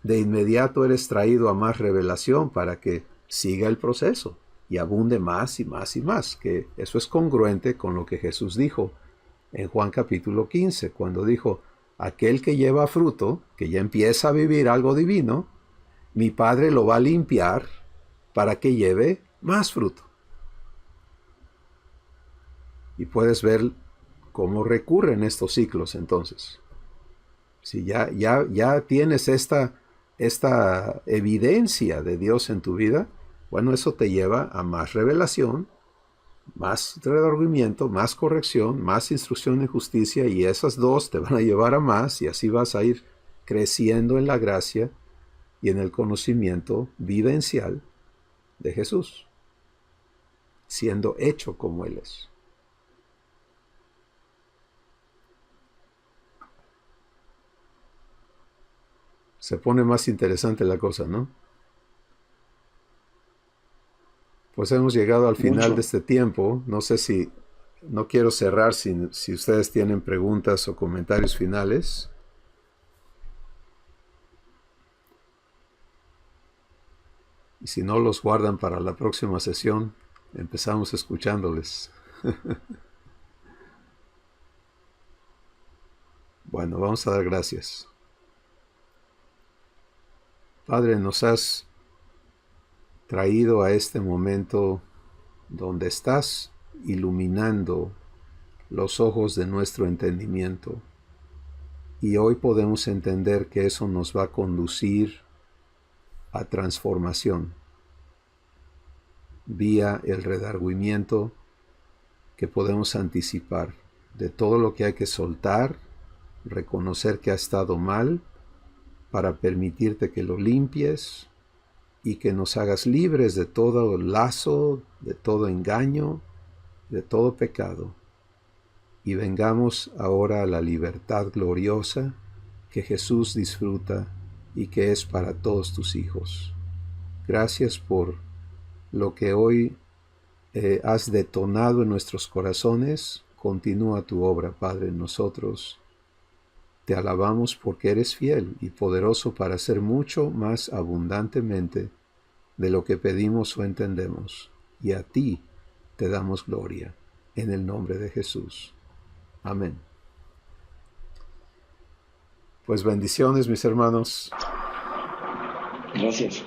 de inmediato eres traído a más revelación para que siga el proceso y abunde más y más y más, que eso es congruente con lo que Jesús dijo en Juan capítulo 15, cuando dijo, aquel que lleva fruto, que ya empieza a vivir algo divino, mi Padre lo va a limpiar para que lleve más fruto. Y puedes ver cómo recurren estos ciclos entonces. Si ya tienes esta evidencia de Dios en tu vida, bueno, eso te lleva a más revelación, más redargüimiento, más corrección, más instrucción en justicia, y esas dos te van a llevar a más, y así vas a ir creciendo en la gracia y en el conocimiento vivencial de Jesús, siendo hecho como Él es. Se pone más interesante la cosa, ¿no? Pues hemos llegado al final de este tiempo. No sé si, no quiero cerrar si ustedes tienen preguntas o comentarios finales. Y si no, los guardan para la próxima sesión. Empezamos escuchándoles. Bueno, vamos a dar gracias. Padre, nos has traído a este momento donde estás iluminando los ojos de nuestro entendimiento, y hoy podemos entender que eso nos va a conducir a transformación vía el redargüimiento que podemos anticipar de todo lo que hay que soltar, reconocer que ha estado mal, para permitirte que lo limpies y que nos hagas libres de todo lazo, de todo engaño, de todo pecado. Y vengamos ahora a la libertad gloriosa que Jesús disfruta y que es para todos tus hijos. Gracias por lo que hoy has detonado en nuestros corazones. Continúa tu obra, Padre, en nosotros. Te alabamos porque eres fiel y poderoso para hacer mucho más abundantemente de lo que pedimos o entendemos, y a ti te damos gloria, en el nombre de Jesús. Amén. Pues bendiciones, mis hermanos. Gracias.